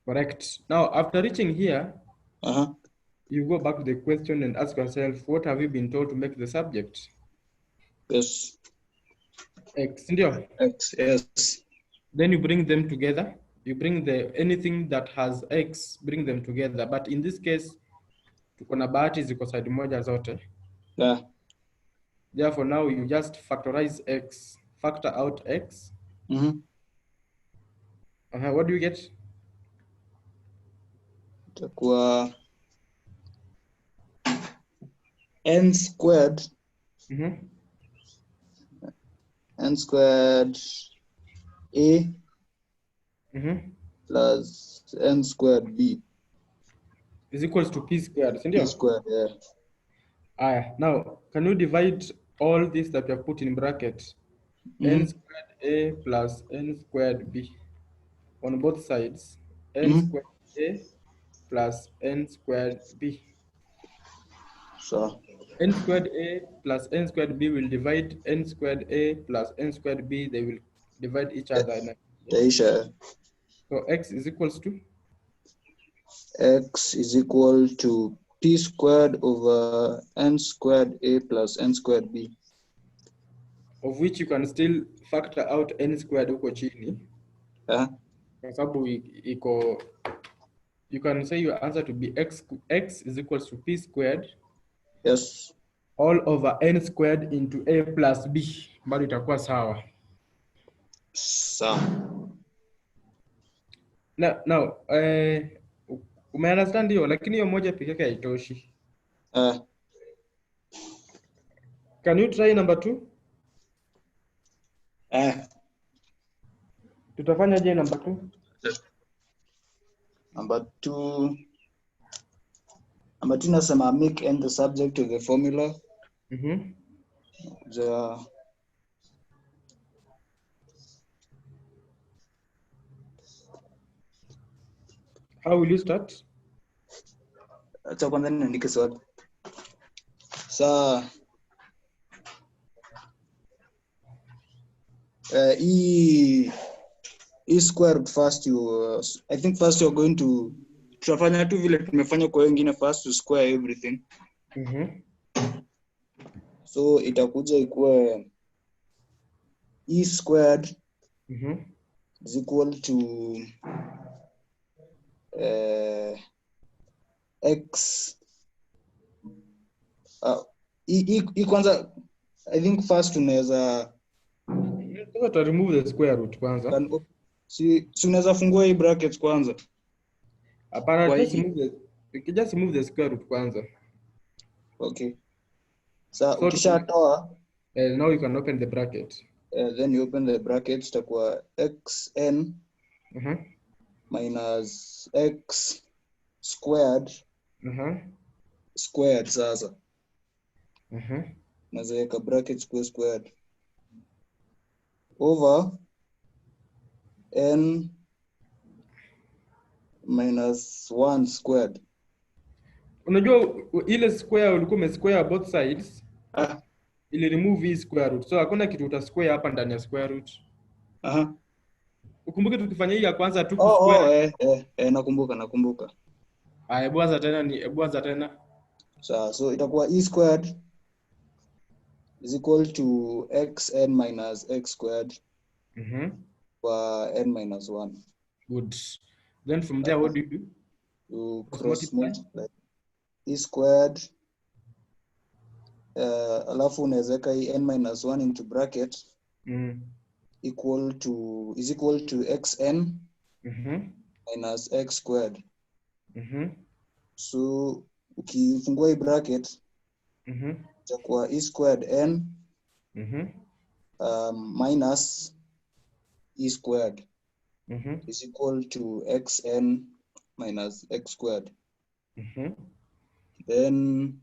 Correct. Now, after reaching here, you go back to the question and ask yourself, what have you been told to make the subject? Yes. X, yes. Then you bring them together. You bring anything that has X, bring them together. But in this case, tuko na Bahati ziko side moja zote. Yeah. Therefore, now you just factorize X, factor out X. What do you get? Itakuwa N squared. N squared A plus N squared B is equals to P squared. P squared, yeah. Now, can you divide all this that you have put in bracket? N squared A plus N squared B on both sides. N squared A plus N squared B. So N squared A plus N squared B will divide N squared A plus N squared B. They will divide each other. So X is equals to? X is equal to P squared over N squared A plus N squared B. Of which you can still factor out N squared huko chini. Kwa sababu iko, you can say your answer to be X is equals to P squared. Yes. All over N squared into A plus B. Bado itakuwa sawa. Sawa. Now, umeunderstand hiyo, lakini hiyo moja pekee yake haitoshi. Can you try number 2? Tutafanya je number 2? Number 2 nasema make N the subject of the formula. How will you start? Acha kwanza niandike swali. E square root first I think first you're going to tutafanya tu vile tumefanya kwa wengine, first to square everything. So itakuja ikuwe E squared is equal to X kwanza, I think first tunaweza remove the square root kwanza. Si unaweza fungua hii brackets kwanza. Hapana, just remove the square root kwanza. Okay. So ukishatoa, now you can open the bracket. Then you open the bracket, itakuwa xn minus x squared squared sasa. Naweka bracket squared over n minus 1 squared. Unajua ile square ulikuwa umesquare both sides. Ili remove hii square root. So hakuna kitu uta square hapa ndani ya square root. Ukumbuke tukifanya hii ya kwanza tu square. Nakumbuka. Hebu anza tena. So itakuwa e squared is equal to xn minus x squared for n minus 1. Good. Then from there, what do you do? You cross multiply e squared. Alafu unaweka n minus 1 into bracket is equal to xn minus x squared. Mhm. So ukifungua hii bracket itakuwa e squared n minus e squared is equal to xn minus x squared. Then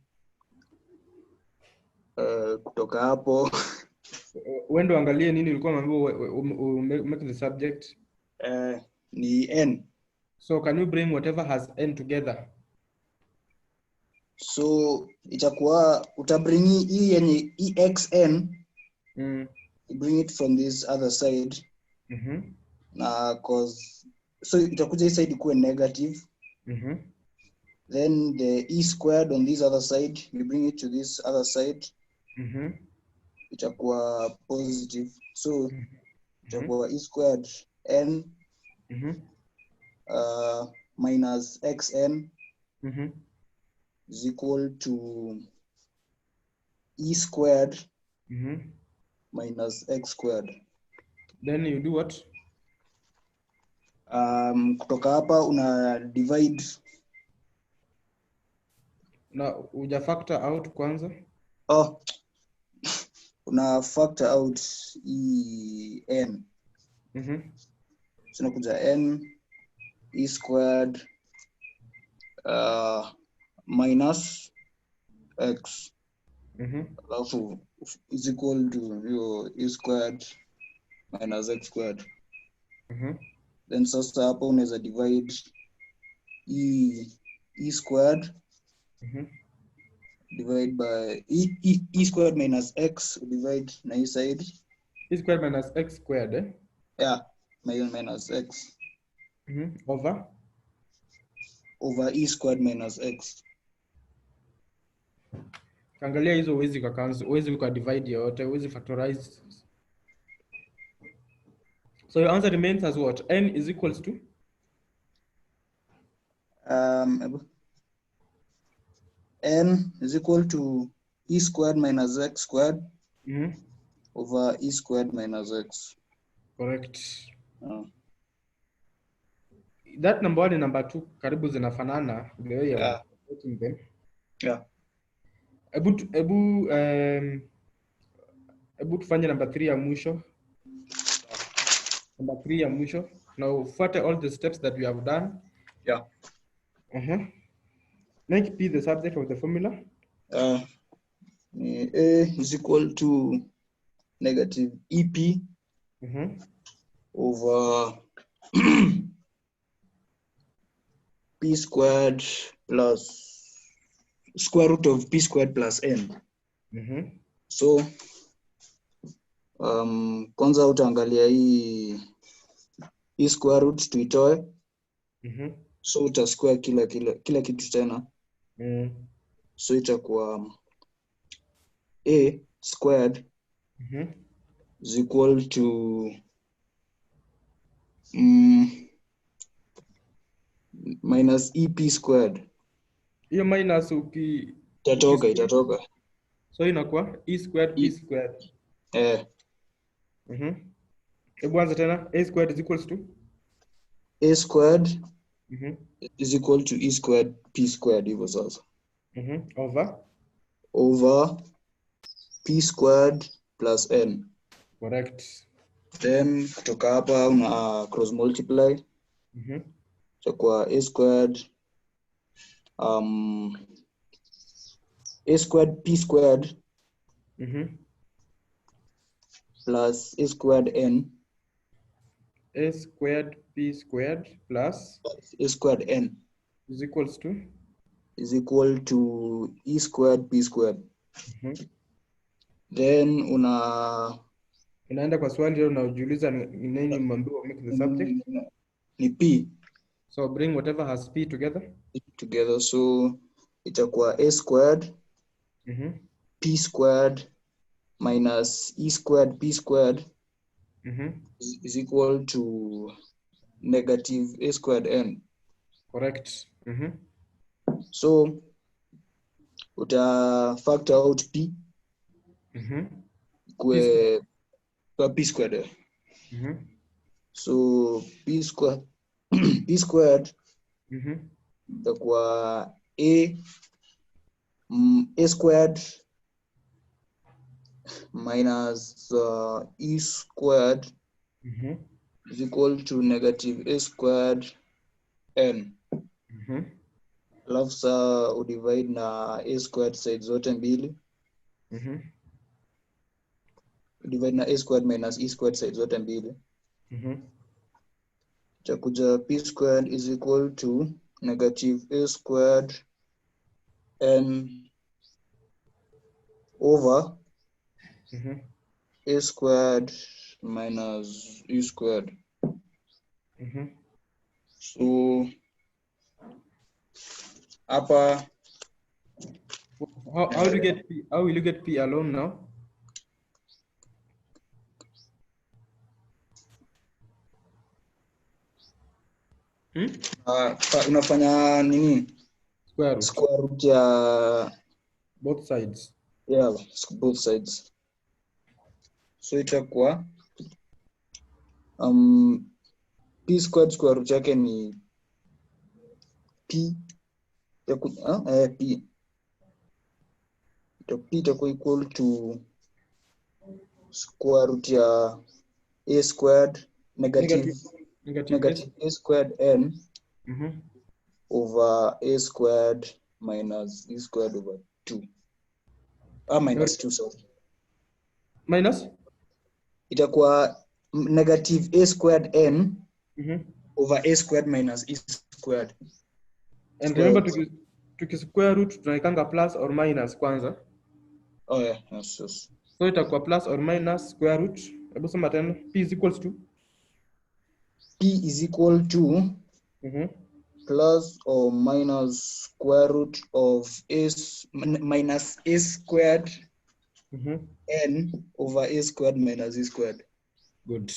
kutoka hapo Wendo angalie nini ulikuwa umeambiwa make the subject ni n. So can you bring whatever has n together? So itakuwa utabring hii yenye exn bring it from this other side. Na cause so itakuja hii side ikuwe negative. Then the e squared on this other side, we bring it to this other side. Itakuwa positive. So itakuwa e squared n minus xn is equal to e squared minus x squared. Then you do what? Kutoka hapa una divide. Na uja factor out kwanza? Una factor out e n. So nakuja n e squared minus x alafu is equal to your e squared minus x squared. Then sasa hapo unaweza divide e squared divide by e squared minus x divide na hii side e squared minus x squared yeah minus x over e squared minus x. Angalia hizo uwezi kwa cancel, uwezi kwa divide yote, uwezi factorize. So your answer remains as what? N is equals to? N is equal to e squared minus x squared over e squared minus x. Correct. That number 1 and number 2 karibu zinafanana the way you're putting them. Yeah. Ebu tufanye number 3 ya mwisho. Number 3 ya mwisho. Now ufuate all the steps that we have done. Yeah. Make P the subject of the formula. A is equal to negative EP over P squared plus square root of P squared plus N. So kwanza utaangalia hii square root tuitoe. So uta square kila kitu tena. So itakuwa A squared is equal to minus EP squared. Hiyo minus itatoka. So inakuwa E squared P squared. Hebu anza tena. A squared is equals to? A squared is equal to E squared P squared hivyo sasa. Over P squared plus N. Correct. Then kutoka hapa una cross multiply. Itakuwa A squared A squared P squared plus A squared N. A squared P squared plus A squared N is equals to? Is equal to E squared P squared. Then unaenda kwa swali leo unajiuliza nini mambo make the subject? Ni P. So bring whatever has P together. So itakuwa A squared P squared minus E squared P squared is equal to negative A squared N. Correct. So uta factor out P P squared. So P squared e squared Mhm. itakuwa a squared minus e squared Mhm. is equal to negative a squared n. Mhm. Alafu sa udivide na a squared side zote mbili. Mhm. Divide na a squared minus e squared side zote mbili. Mhm. Itakuja p squared is equal to negative a squared n over Mhm. a squared minus e squared. Mhm. So hapa How do you get P? How will you get P alone now? unafanya nini? Square root ya both sides. Yeah, both sides. So itakuwa p squared square root yake ni p p itakuwa equal to square root ya a squared negative a squared n over a squared minus e squared over 2. Minus 2, sorry. Minus? Itakuwa negative a squared n over a squared minus e squared. And remember to square root tunaikanga plus or minus kwanza. Oh yeah, yes. So itakuwa plus or minus square root. Hebu sema tena, p is equals to? P is equal to plus or minus square root of minus a squared n over a squared minus e squared. Good.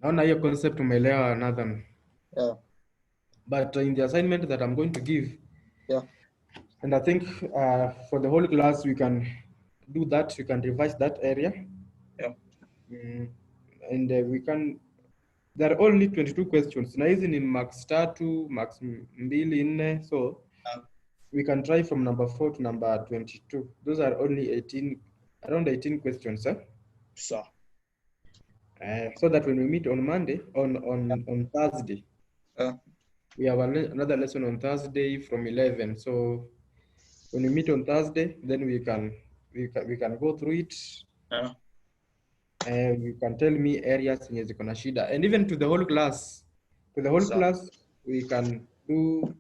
Naona hiyo concept umeelewa, Nathan. Yeah. But in the assignment that I'm going to give, and I think for the whole class we can do that. We can revise that area. Yeah. And we can. There are only 22 questions. Na hizi ni max 3, max 2, 4. So we can try from number 4 to number 22. Those are only around 18 questions. So that when we meet on Monday, on Thursday, we have another lesson on Thursday from 11. So when we meet on Thursday, then we can go through it. And you can tell me areas in ziko na shida, and even to the whole class. To the whole class, we can do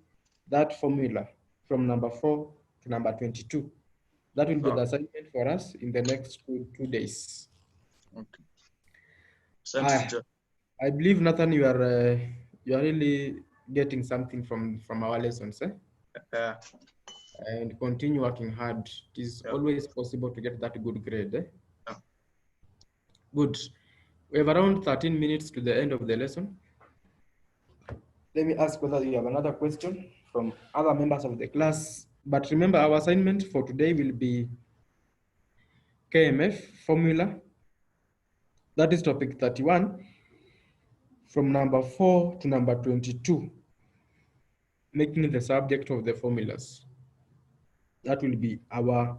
that formula from number 4 to number 22. That will be the assignment for us in the next two days. Okay. I believe, Nathan, you are really getting something from our lessons, eh? Yeah. And continue working hard. It is always possible to get that good grade, eh? Yeah. Good. We have around 13 minutes to the end of the lesson. Let me ask whether you have another question from other members of the class. But remember, our assignment for today will be KMF formula. That is topic 31, from number 4 to number 22, making the subject of the formulas. That will be our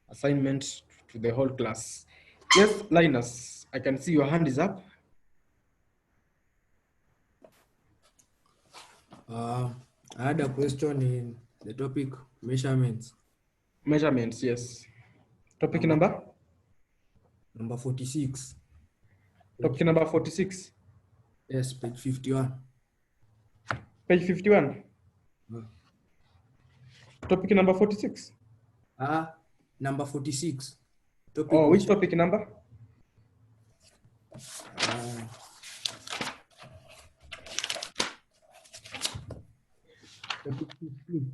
assignment to the whole class. Yes, Linus, I can see your hand is up. I had a question in the topic measurements. Measurements, yes. Topic number? Number 46. Topic number 46? Yes, page 51. Page 51? Topic number 46? Number 46. Topic which topic number? Topic 15.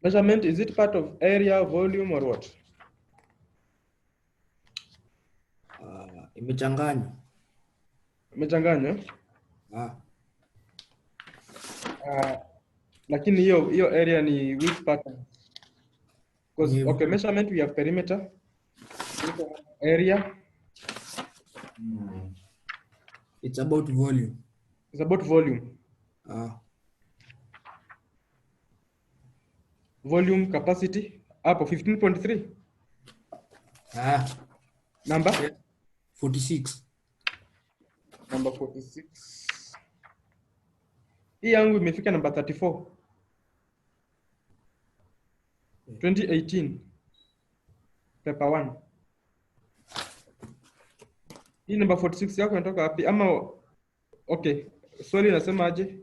Measurement, is it part of area, volume, or what? Imechanganywa. Imechanganywa? Lakini hiyo area ni which pattern? Because okay, measurement we have perimeter, area. It's about volume. It's about volume. Volume capacity up of 15.3. Number? Yeah. 46. Number 46. Hii yangu imefika number 34. 2018. Paper 1. Hii number 46 yako inatoka wapi? Ama okay, swali nasema aje?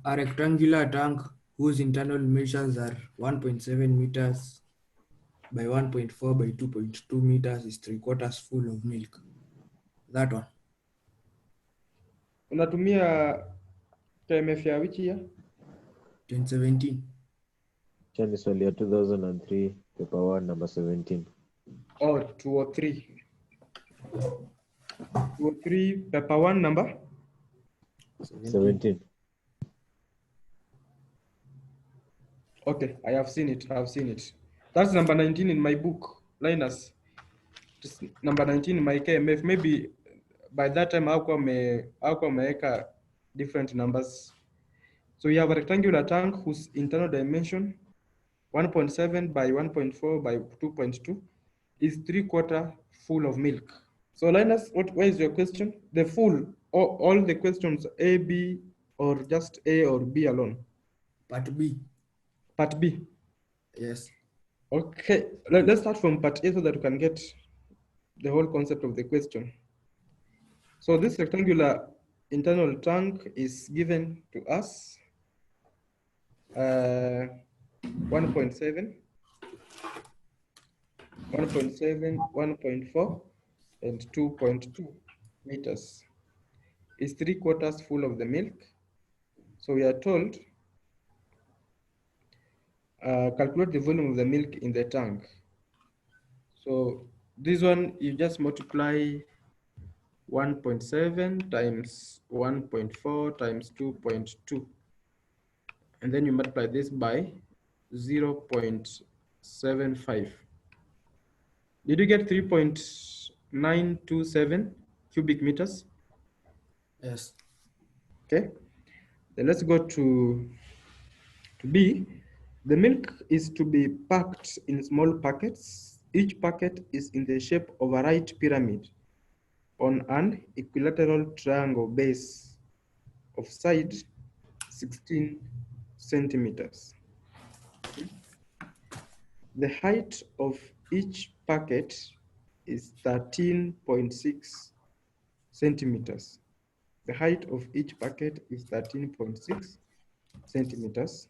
A rectangular tank whose internal measures are 1.7 meters by 1.4 by 2.2 meters is 3/4 full of milk. That one. Unatumia KMF ya which year? 2017. Chani swali ya 2003 paper 1 number 17. Oh, 203. 203 paper 1 number 17. Okay, I have seen it. That's number 19 in my book, LINUS. Number 19 in my KMF. Maybe by that time I'll make different numbers. So you have a rectangular tank whose internal dimension 1.7 by 1.4 by 2.2 is 3/4 full of milk. So Linus, where is your question? The full, all the questions A, B, or just A or B alone? Part B. Part B? Yes. Okay, let's start from part A so that we can get the whole concept of the question. So this rectangular internal tank is given to us 1.7, 1.4, and 2.2 meters. Is 3/4 full of the milk. So we are told calculate the volume of the milk in the tank. So this one, you just multiply 1.7 times 1.4 times 2.2. And then you multiply this by 0.75. Did you get 3.927 cubic meters? Yes. Okay. Then let's go to B. The milk is to be packed in small packets. Each packet is in the shape of a right pyramid on an equilateral triangle base of side 16 centimeters. The height of each packet is 13.6 centimeters. The height of each packet is 13.6 centimeters.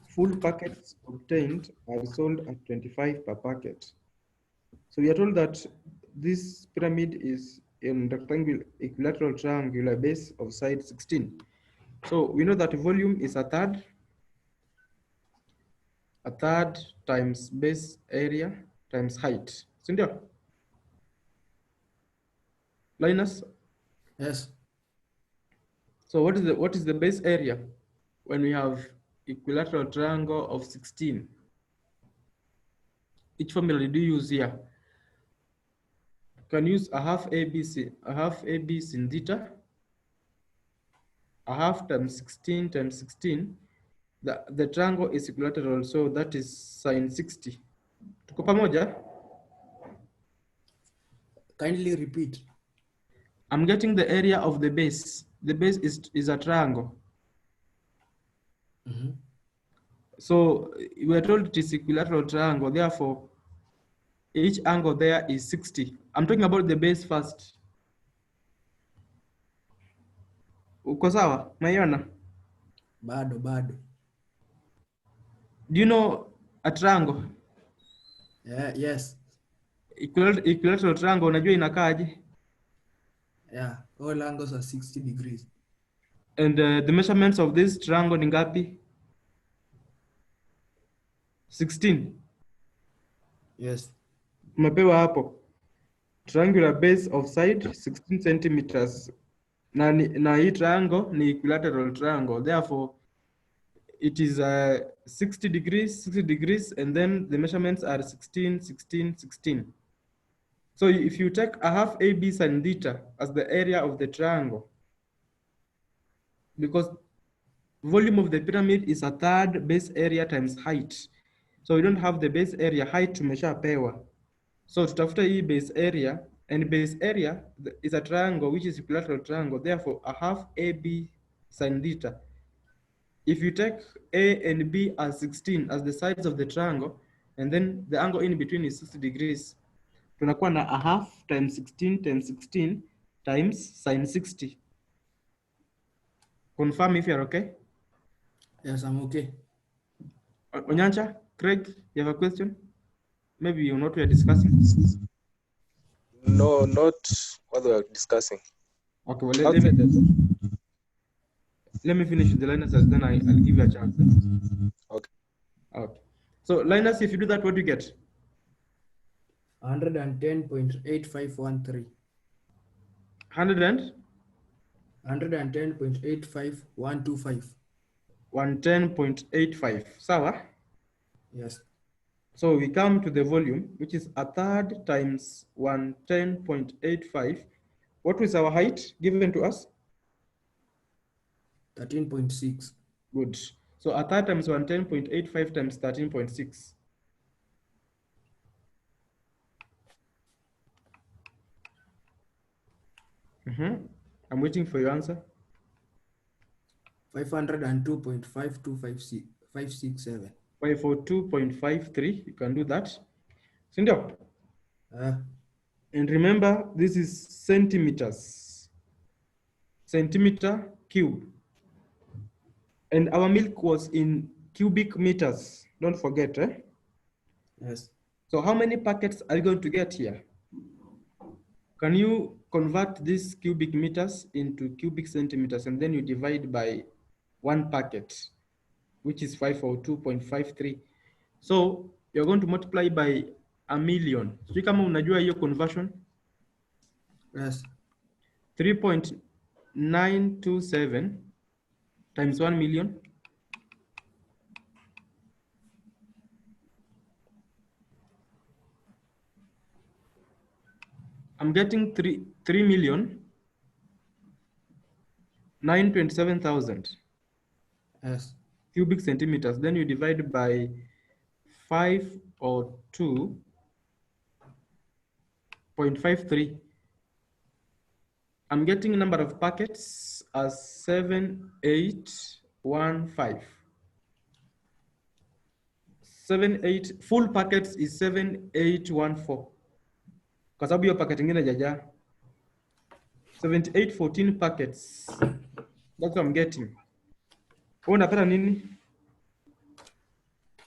Full packets obtained are sold at 25 per packet. So we are told that this pyramid is in rectangular equilateral triangular base of side 16. So we know that volume is a third times base area times height. Sindio? Linus? Yes. So what is the base area when we have equilateral triangle of 16? Which formula did you use here? You can use a half ABC in theta, a half times 16 times 16. The triangle is equilateral, so that is sine 60. Tuko pamoja? Kindly repeat. I'm getting the area of the base. The base is a triangle. Mm-hmm. So we are told it is equilateral triangle, therefore each angle there is 60. I'm talking about the base first. Uko sawa? Maiona? Bado. Do you know a triangle? Yeah, yes. Equilateral triangle, unajua inakaaje? Yeah, all angles are 60 degrees. And the measurements of this triangle ni ngapi? 16. Yes. Umepewa hapo. Triangular base of side 16 centimeters. Na hii triangle ni equilateral triangle. Therefore, it is 60 degrees, and then the measurements are 16, 16, 16. So if you take a half AB sin theta as the area of the triangle, because volume of the pyramid is a third base area times height. So we don't have the base area height to measure pewa. So tutafuta hii base area, and base area is a triangle which is equilateral triangle. Therefore, a half AB sin theta. If you take A and B as 16 as the sides of the triangle, and then the angle in between is 60 degrees, tunakuwa na a half times 16 times 16 times sin 60. Confirm if you're okay. Yes, I'm okay. Onyancha, Craig, you have a question? Maybe you know what we are discussing. No, not what we are discussing. Okay, well, let me finish the Linus, and then I'll give you a chance. Okay. Okay. So Linus, if you do that, what do you get? 110.8513. 110.85125. 110.85. Sawa? Yes. So we come to the volume, which is a third times 110.85. What was our height given to us? 13.6. Good. So a third times 110.85 times 13.6. I'm waiting for your answer. 502.52567. 542.53. You can do that. Sindio? Uh, And remember, this is centimeters. Centimeter cube. And our milk was in cubic meters. Don't forget, eh? Yes. So how many packets are you going to get here? Can you convert these cubic meters into cubic centimeters, and then you divide by 1 packet, which is 502.53. So you're going to multiply by 1,000,000. So kama unajua hiyo conversion? Yes. 3.927 times 1 million. I'm getting 3,927,000. Yes. Cubic centimeters. Then you divide by 502.53. I'm getting number of packets as 7815. 78 full packets is 7814. Kwa sababu hiyo packet ingine jaja. 7814 packets. That's what I'm getting. Wewe unapata nini?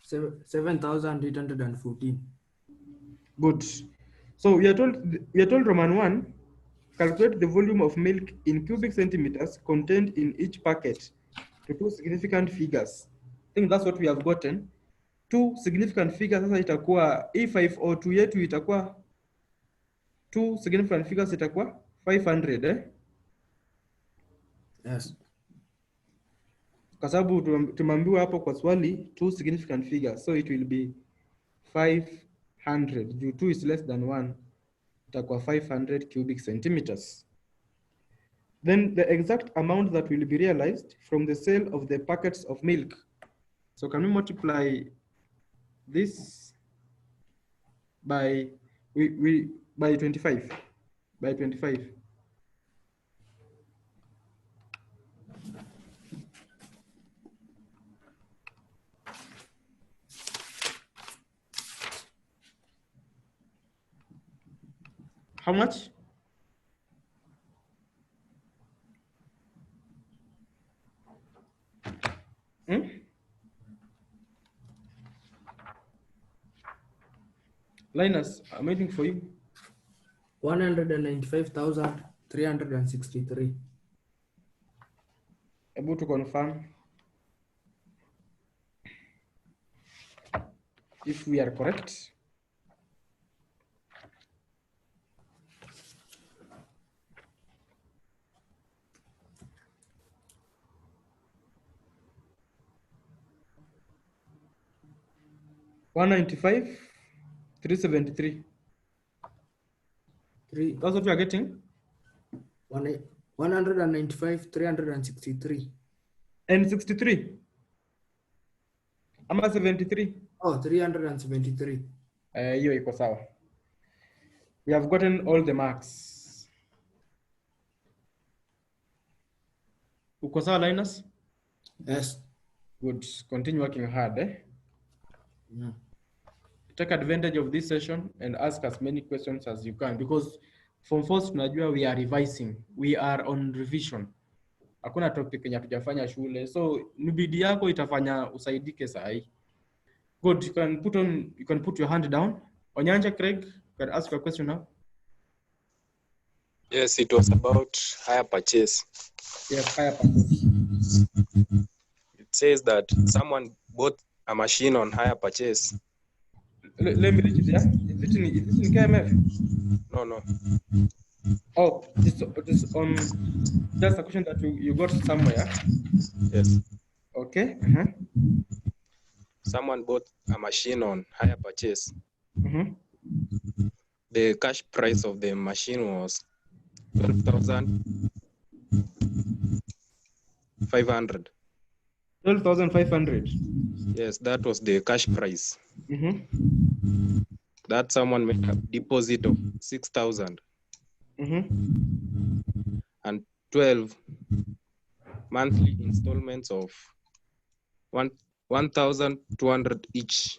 7,814. Good. So we are told Roman 1, calculate the volume of milk in cubic centimeters contained in each packet to 2 significant figures. I think that's what we have gotten. 2 significant figures. Sasa itakuwa E502 yetu itakuwa 2 significant figures itakuwa 500, eh? Yes. Kwa sababu tumeambiwa hapo kwa swali 2 significant figures, so it will be 500. Juu 2 is less than 1, itakuwa 500 cubic centimeters. Then the exact amount that will be realized from the sale of the packets of milk. So can we multiply this by by 25? By 25. How much? Linus, I'm waiting for you. 195,363. Able to confirm if we are correct. 195, 373. That's what you are getting? 195, 363. And 63? Ama 73? Oh, 373. Hiyo iko sawa. We have gotten all the marks. Uko sawa, Linus? Yes. Good. Continue working hard. Yeah. Take advantage of this session and ask as many questions as you can, because from first tunajua we are revising. We are on revision. Hakuna topic yenye hatujafanya shule. So ni bidii yako itafanya usaidike sahi. Good. You can put your hand down. Onyancha Craig, you can ask your question now. Yes, it was about hire purchase. Yes, hire purchase. It says that someone bought a machine on hire purchase. Let me read it, yeah? Is it in KMF? No. Oh, this on just a question that you got somewhere. Yes. Okay. Someone bought a machine on hire purchase. The cash price of the machine was 12,500. 12,500. Yes, that was the cash price. That someone made a deposit of 6,000. And 12 monthly installments of 1,200 each.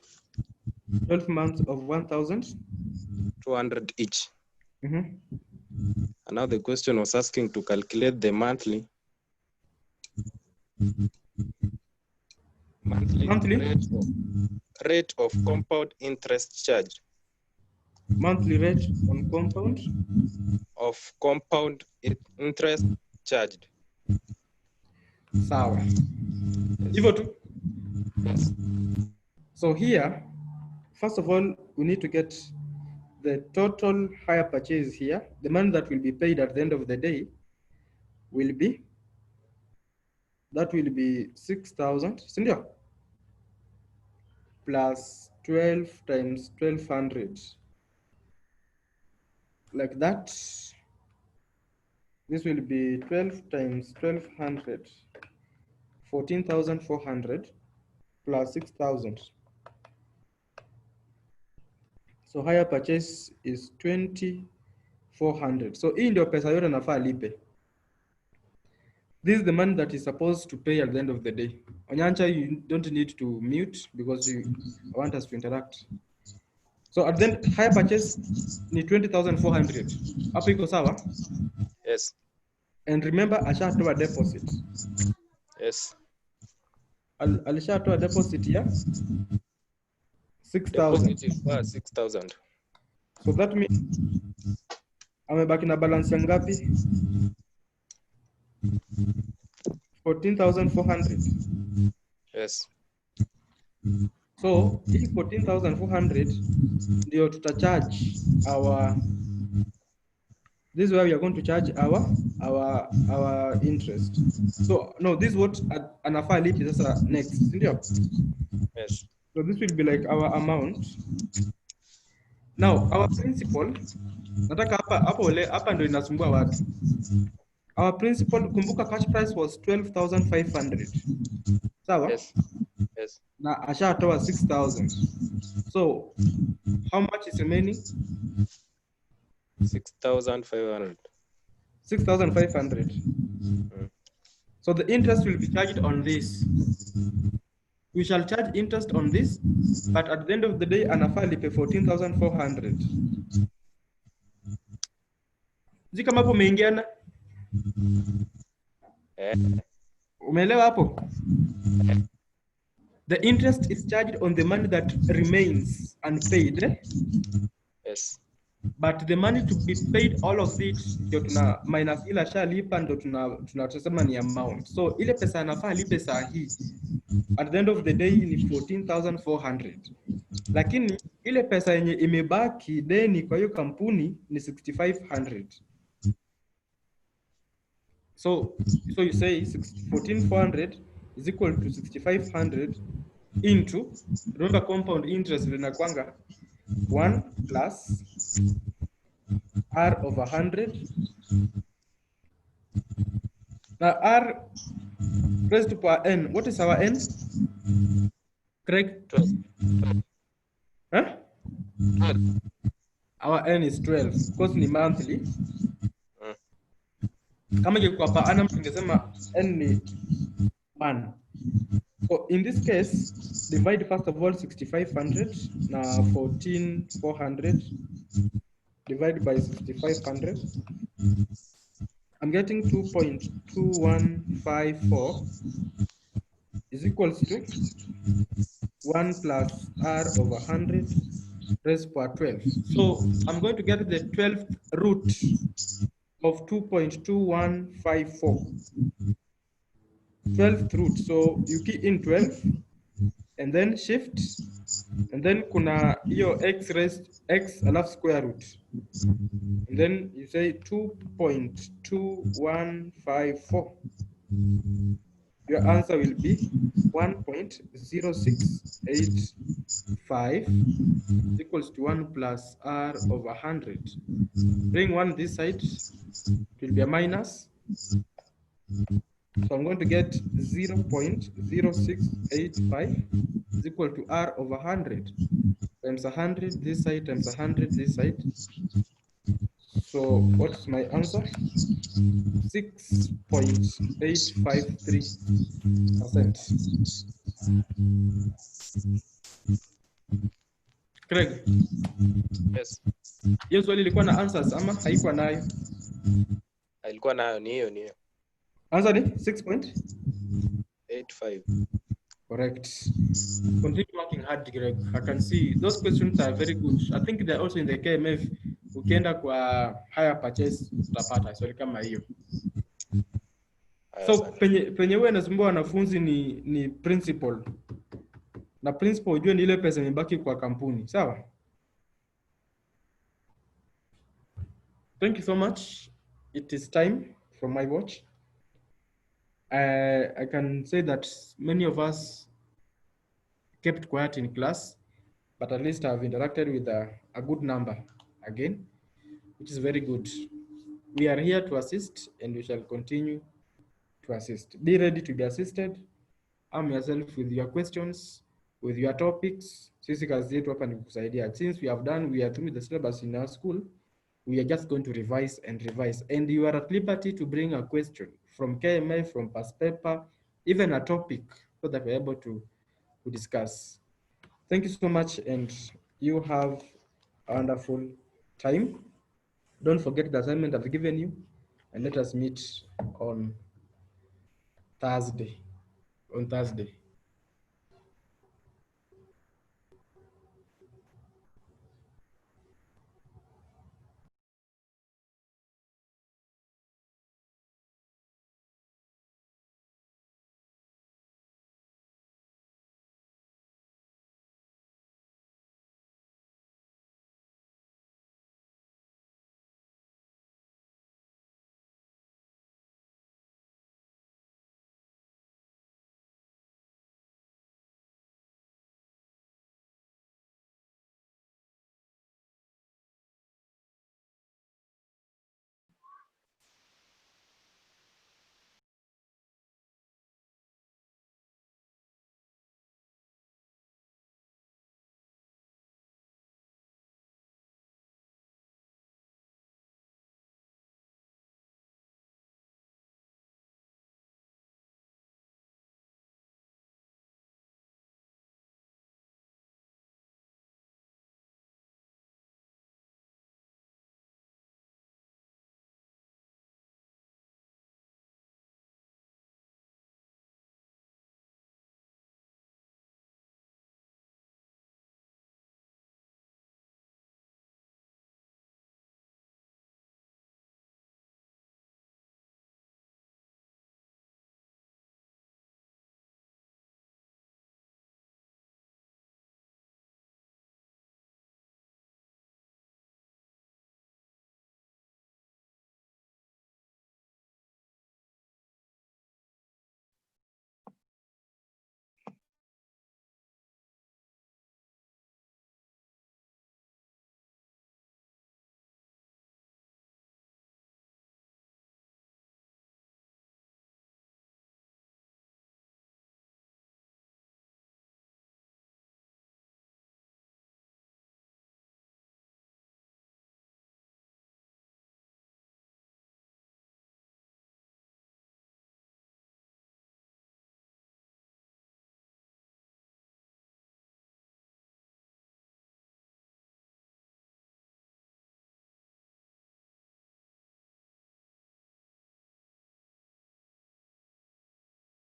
12 months of 1,200 each. And now the question was asking to calculate the monthly rate of compound interest charge. Monthly rate on compound? Of compound interest charged. Sawa. Hivyo tu. So here, first of all, we need to get the total hire purchase here. The money that will be paid at the end of the day will be, that will be 6,000, sindio? Plus 12 times 1,200. Like that. This will be 12 times 1,200. 14,400 plus 6,000. So hire purchase is 2,400. So hii ndio pesa yote nafaa lipe. This is the money that is supposed to pay at the end of the day. Onyancha, you don't need to mute because you want us to interact. So at the end, hire purchase ni 20,400. Hapo iko sawa? Yes. And remember, ashatoa deposit. Yes. Alishatoa deposit ya 6,000. Deposit is 6,000. So that means amebaki na balance ngapi? 14,400. Yes. So hii 14,400 ndio tutacharge our, this is where we are going to charge our interest. So no, this is what anafaa lipi sasa next, ndio? Yes. So this will be like our amount. Now our principal, nataka hapa ndio inasumbua watu. Our principal, kumbuka cash price was 12,500. Sawa? Yes. Yes. Na ashatoa 6,000. So how much is remaining? 6,500. 6,500. So the interest will be charged on this. We shall charge interest on this, but at the end of the day, anafaa lipe 14,400. Zika mapo umeingiana? Umeelewa hapo? The interest is charged on the money that remains unpaid. Yes. But the money to be paid, all of it, ndio tuna minus ila shalipa, ndio tunasema ni amount. So ile pesa anafaa lipe saa hii, at the end of the day ni 14,400. Lakini ile pesa yenye imebaki deni kwa hiyo kampuni ni 6,500. So you say 14,400 is equal to 6,500 into, remember compound interest linakwanga 1 plus R over 100. Now R raised to power n, what is our n? Craig? 12. Huh? 12. Our n is 12 because ni monthly. Kama ingekuwa per annum tungesema n ni 1. So in this case, divide first of all 6500 na 14400. Divide by 6500. I'm getting 2.2154 is equals to 1 plus R over 100 raised to 12. So I'm going to get the 12th root of 2.2154. 12th root. So you key in 12 and then shift and then kuna hiyo x raised x alafu square root. And then you say 2.2154. Your answer will be 1.0685 equals to 1 plus R over 100. Bring 1 this side, it will be a minus. So I'm going to get 0.0685 is equal to R over 100 times 100 this side times 100 this side. So what's my answer? 6.853%. Craig. Yes. Hiyo swali ilikuwa na answers ama haikuwa nayo? Ilikuwa nayo, ni hiyo. Answer ni 6.85. Correct. Continue working hard, Greg. I can see those questions are very good. I think they're also in the KMF. Ukienda kwa higher purchase utapata swali kama hiyo. So penye wewe nasumbua wanafunzi ni principal. Na principal ujue ni ile pesa imebaki kwa kampuni, sawa? Thank you so much. It is time from my watch. I can say that many of us kept quiet in class, but at least I've interacted with a good number again, which is very good. We are here to assist and we shall continue to assist. Be ready to be assisted. Arm yourself with your questions, with your topics. Sisi kazi yetu hapa ni kukusaidia. Since we are through the syllabus in our school, we are just going to revise and revise. And you are at liberty to bring a question from KMA, from past paper, even a topic, so that we're able to discuss. Thank you so much, and you have a wonderful time. Don't forget the assignment I've given you, and let us meet on Thursday.